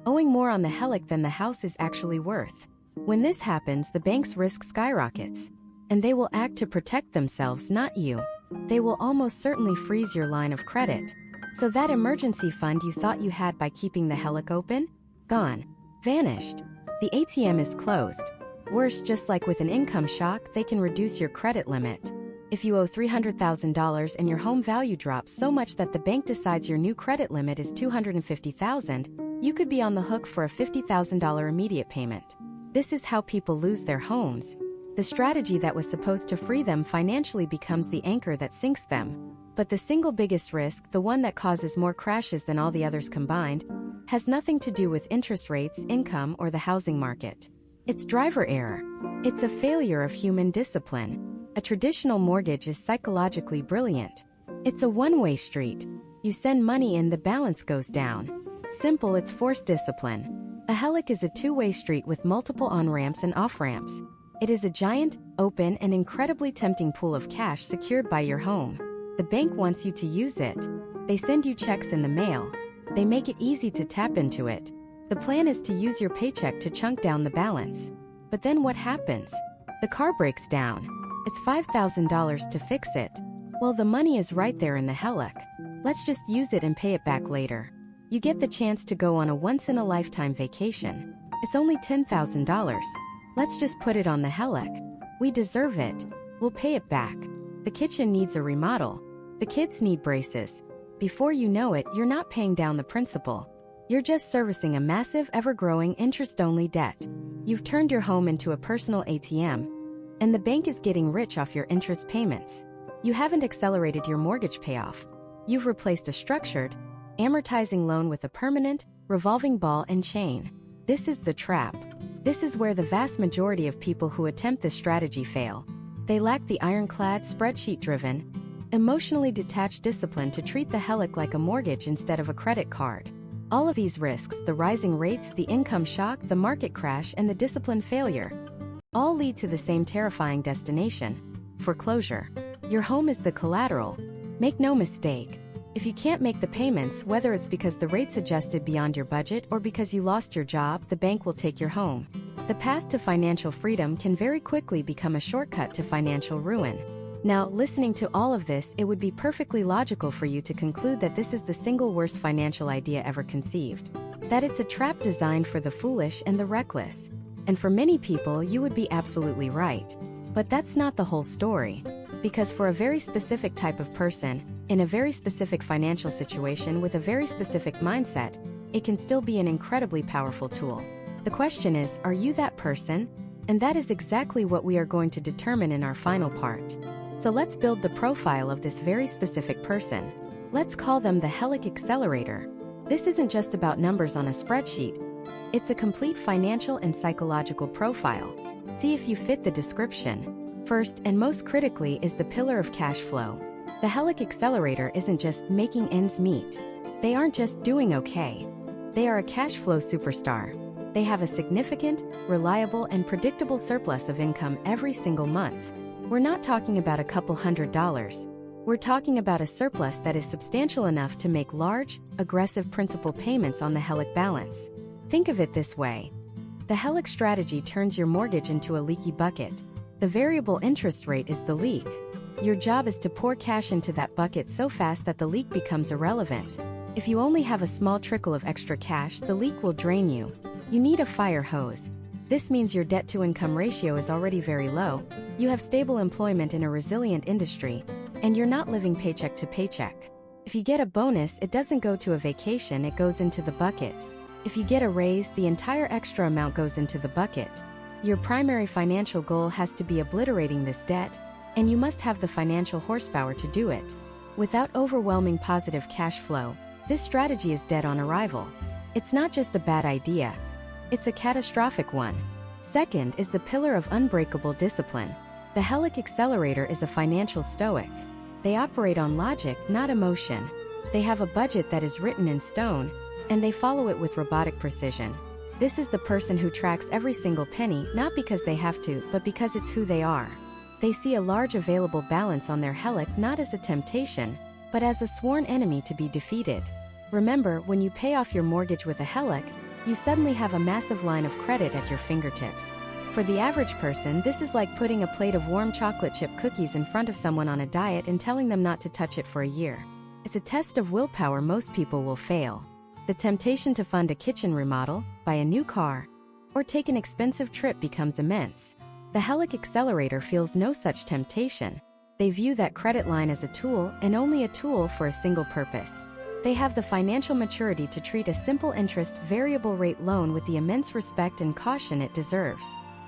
owing more on the HELOC than the house is actually worth. When this happens, the bank's risk skyrockets, and they will act to protect themselves, not you. They will almost certainly freeze your line of credit. So that emergency fund you thought you had by keeping the HELOC open? Gone. Vanished. The ATM is closed. Worse, just like with an income shock, they can reduce your credit limit. If you owe $300,000 and your home value drops so much that the bank decides your new credit limit is $250,000, you could be on the hook for a $50,000 immediate payment. This is how people lose their homes. The strategy that was supposed to free them financially becomes the anchor that sinks them. But the single biggest risk, the one that causes more crashes than all the others combined, has nothing to do with interest rates, income, or the housing market. It's driver error. It's a failure of human discipline. A traditional mortgage is psychologically brilliant. It's a one-way street. You send money in, the balance goes down. Simple, it's forced discipline. A HELOC is a two-way street with multiple on-ramps and off-ramps. It is a giant, open, and incredibly tempting pool of cash secured by your home. The bank wants you to use it. They send you checks in the mail. They make it easy to tap into it. The plan is to use your paycheck to chunk down the balance. But then what happens? The car breaks down. It's $5,000 to fix it. Well, the money is right there in the HELOC. Let's just use it and pay it back later. You get the chance to go on a once-in-a-lifetime vacation. It's only $10,000. Let's just put it on the HELOC. We deserve it. We'll pay it back. The kitchen needs a remodel. The kids need braces. Before you know it, you're not paying down the principal. You're just servicing a massive, ever-growing, interest-only debt. You've turned your home into a personal ATM, and the bank is getting rich off your interest payments. You haven't accelerated your mortgage payoff. You've replaced a structured, amortizing loan with a permanent, revolving ball and chain. This is the trap. This is where the vast majority of people who attempt this strategy fail. They lack the ironclad, spreadsheet-driven, emotionally detached discipline to treat the HELOC like a mortgage instead of a credit card. All of these risks, the rising rates, the income shock, the market crash, and the discipline failure, all lead to the same terrifying destination: foreclosure. Your home is the collateral. Make no mistake. If you can't make the payments, whether it's because the rates adjusted beyond your budget or because you lost your job, the bank will take your home. The path to financial freedom can very quickly become a shortcut to financial ruin. Now, listening to all of this, it would be perfectly logical for you to conclude that this is the single worst financial idea ever conceived. That it's a trap designed for the foolish and the reckless. And for many people, you would be absolutely right. But that's not the whole story. Because for a very specific type of person, in a very specific financial situation with a very specific mindset, it can still be an incredibly powerful tool. The question is, are you that person? And that is exactly what we are going to determine in our final part. So let's build the profile of this very specific person. Let's call them the HELOC Accelerator. This isn't just about numbers on a spreadsheet. It's a complete financial and psychological profile. See if you fit the description. First, and most critically, is the pillar of cash flow. The HELOC Accelerator isn't just making ends meet. They aren't just doing okay. They are a cash flow superstar. They have a significant, reliable, and predictable surplus of income every single month. We're not talking about a couple $100s. We're talking about a surplus that is substantial enough to make large, aggressive principal payments on the HELOC balance. Think of it this way. The HELOC strategy turns your mortgage into a leaky bucket. The variable interest rate is the leak. Your job is to pour cash into that bucket so fast that the leak becomes irrelevant. If you only have a small trickle of extra cash, the leak will drain you. You need a fire hose. This means your debt-to-income ratio is already very low, you have stable employment in a resilient industry, and you're not living paycheck to paycheck. If you get a bonus, it doesn't go to a vacation, it goes into the bucket. If you get a raise, the entire extra amount goes into the bucket. Your primary financial goal has to be obliterating this debt, and you must have the financial horsepower to do it. Without overwhelming positive cash flow, this strategy is dead on arrival. It's not just a bad idea. It's a catastrophic one. Second is the pillar of unbreakable discipline. The HELOC Accelerator is a financial stoic. They operate on logic, not emotion. They have a budget that is written in stone, and they follow it with robotic precision. This is the person who tracks every single penny, not because they have to, but because it's who they are. They see a large available balance on their HELOC not as a temptation, but as a sworn enemy to be defeated. Remember, when you pay off your mortgage with a HELOC, you suddenly have a massive line of credit at your fingertips. For the average person, this is like putting a plate of warm chocolate chip cookies in front of someone on a diet and telling them not to touch it for a year. It's a test of willpower most people will fail. The temptation to fund a kitchen remodel, buy a new car, or take an expensive trip becomes immense. The HELOC Accelerator feels no such temptation. They view that credit line as a tool, and only a tool for a single purpose. They have the financial maturity to treat a simple interest, variable rate loan with the immense respect and caution it deserves.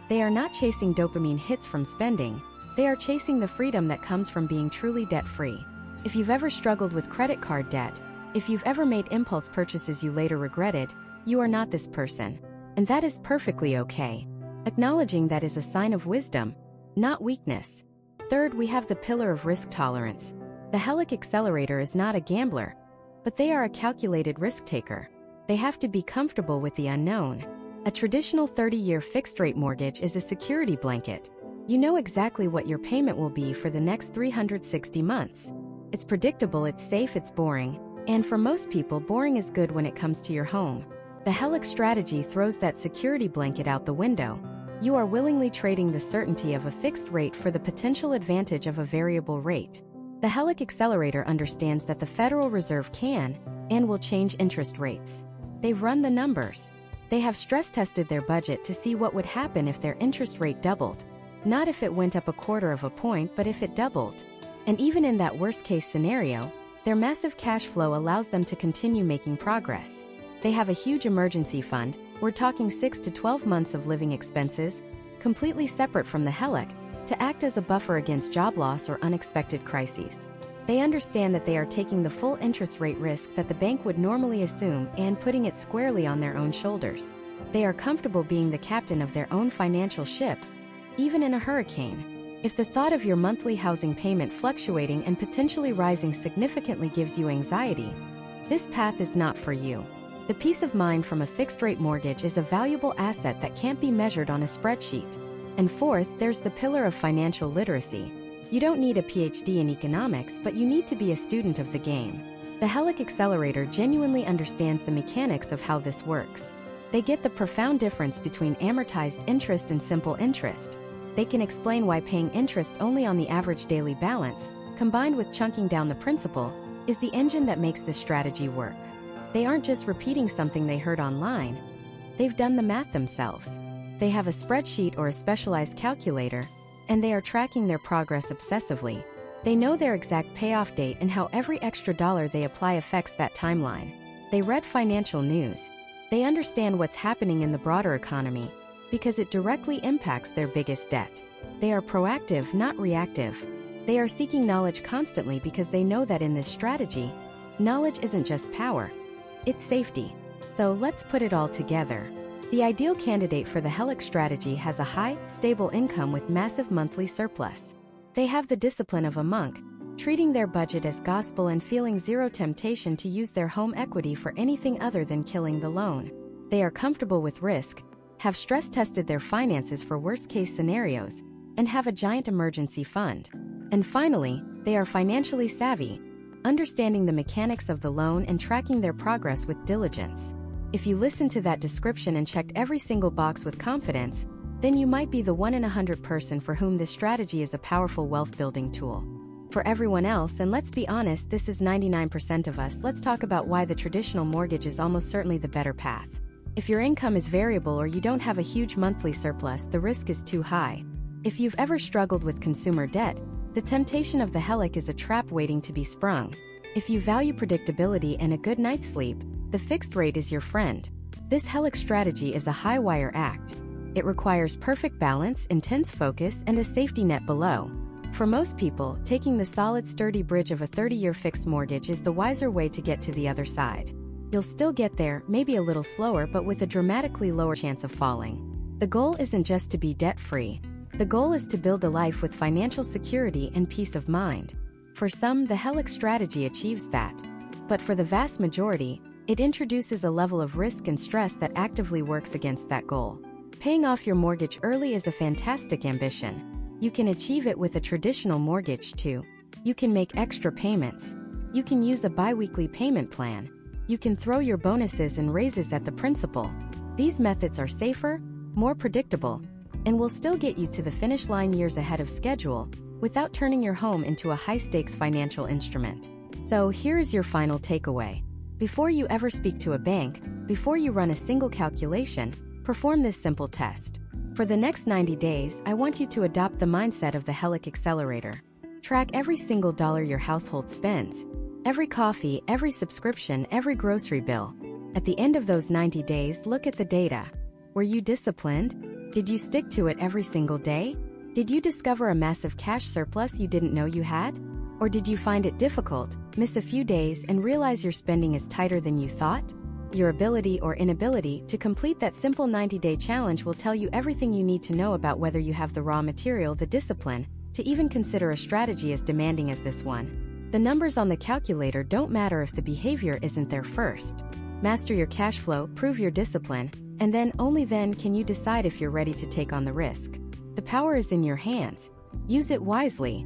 They are not chasing dopamine hits from spending. They are chasing the freedom that comes from being truly debt-free. If you've ever struggled with credit card debt, if you've ever made impulse purchases you later regretted, you are not this person. And that is perfectly okay. Acknowledging that is a sign of wisdom, not weakness. Third, we have the pillar of risk tolerance. The HELOC Accelerator is not a gambler, but they are a calculated risk taker. They have to be comfortable with the unknown. A traditional 30-year fixed-rate mortgage is a security blanket. You know exactly what your payment will be for the next 360 months. It's predictable, it's safe, it's boring. And for most people, boring is good when it comes to your home. The HELOC strategy throws that security blanket out the window. You are willingly trading the certainty of a fixed rate for the potential advantage of a variable rate. The HELOC accelerator understands that the Federal Reserve can and will change interest rates. They've run the numbers. They have stress-tested their budget to see what would happen if their interest rate doubled. Not if it went up 1/4 point, but if it doubled. And even in that worst-case scenario, their massive cash flow allows them to continue making progress. They have a huge emergency fund, we're talking 6 to 12 months of living expenses, completely separate from the HELOC, to act as a buffer against job loss or unexpected crises. They understand that they are taking the full interest rate risk that the bank would normally assume and putting it squarely on their own shoulders. They are comfortable being the captain of their own financial ship, even in a hurricane. If the thought of your monthly housing payment fluctuating and potentially rising significantly gives you anxiety, this path is not for you. The peace of mind from a fixed-rate mortgage is a valuable asset that can't be measured on a spreadsheet. And fourth, there's the pillar of financial literacy. You don't need a PhD in economics, but you need to be a student of the game. The HELOC accelerator genuinely understands the mechanics of how this works. They get the profound difference between amortized interest and simple interest. They can explain why paying interest only on the average daily balance, combined with chunking down the principal, is the engine that makes this strategy work. They aren't just repeating something they heard online. They've done the math themselves. They have a spreadsheet or a specialized calculator, and they are tracking their progress obsessively. They know their exact payoff date and how every extra dollar they apply affects that timeline. They read financial news. They understand what's happening in the broader economy, because it directly impacts their biggest debt. They are proactive, not reactive. They are seeking knowledge constantly because they know that in this strategy, knowledge isn't just power, it's safety. So let's put it all together. The ideal candidate for the HELOC strategy has a high, stable income with massive monthly surplus. They have the discipline of a monk, treating their budget as gospel and feeling zero temptation to use their home equity for anything other than killing the loan. They are comfortable with risk, have stress-tested their finances for worst-case scenarios, and have a giant emergency fund. And finally, they are financially savvy, understanding the mechanics of the loan and tracking their progress with diligence. If you listened to that description and checked every single box with confidence, then you might be the 1 in 100 person for whom this strategy is a powerful wealth-building tool. For everyone else, and let's be honest, this is 99% of us, let's talk about why the traditional mortgage is almost certainly the better path. If your income is variable or you don't have a huge monthly surplus, the risk is too high. If you've ever struggled with consumer debt, the temptation of the HELOC is a trap waiting to be sprung. If you value predictability and a good night's sleep, the fixed rate is your friend. This HELOC strategy is a high-wire act. It requires perfect balance, intense focus, and a safety net below. For most people, taking the solid, sturdy bridge of a 30-year fixed mortgage is the wiser way to get to the other side. You'll still get there, maybe a little slower, but with a dramatically lower chance of falling. The goal isn't just to be debt-free. The goal is to build a life with financial security and peace of mind. For some, the HELOC strategy achieves that. But for the vast majority, it introduces a level of risk and stress that actively works against that goal. Paying off your mortgage early is a fantastic ambition. You can achieve it with a traditional mortgage too. You can make extra payments. You can use a bi-weekly payment plan. You can throw your bonuses and raises at the principal. These methods are safer, more predictable, and will still get you to the finish line years ahead of schedule without turning your home into a high-stakes financial instrument. So here is your final takeaway. Before you ever speak to a bank, before you run a single calculation, perform this simple test. For the next 90 days, I want you to adopt the mindset of the HELOC accelerator. Track every single dollar your household spends. Every coffee, every subscription, every grocery bill. At the end of those 90 days, look at the data. Were you disciplined? Did you stick to it every single day? Did you discover a massive cash surplus you didn't know you had? Or did you find it difficult, miss a few days, and realize your spending is tighter than you thought? Your ability or inability to complete that simple 90-day challenge will tell you everything you need to know about whether you have the raw material, the discipline, to even consider a strategy as demanding as this one. The numbers on the calculator don't matter if the behavior isn't there first. Master your cash flow, prove your discipline, and then, only then, can you decide if you're ready to take on the risk. The power is in your hands. Use it wisely.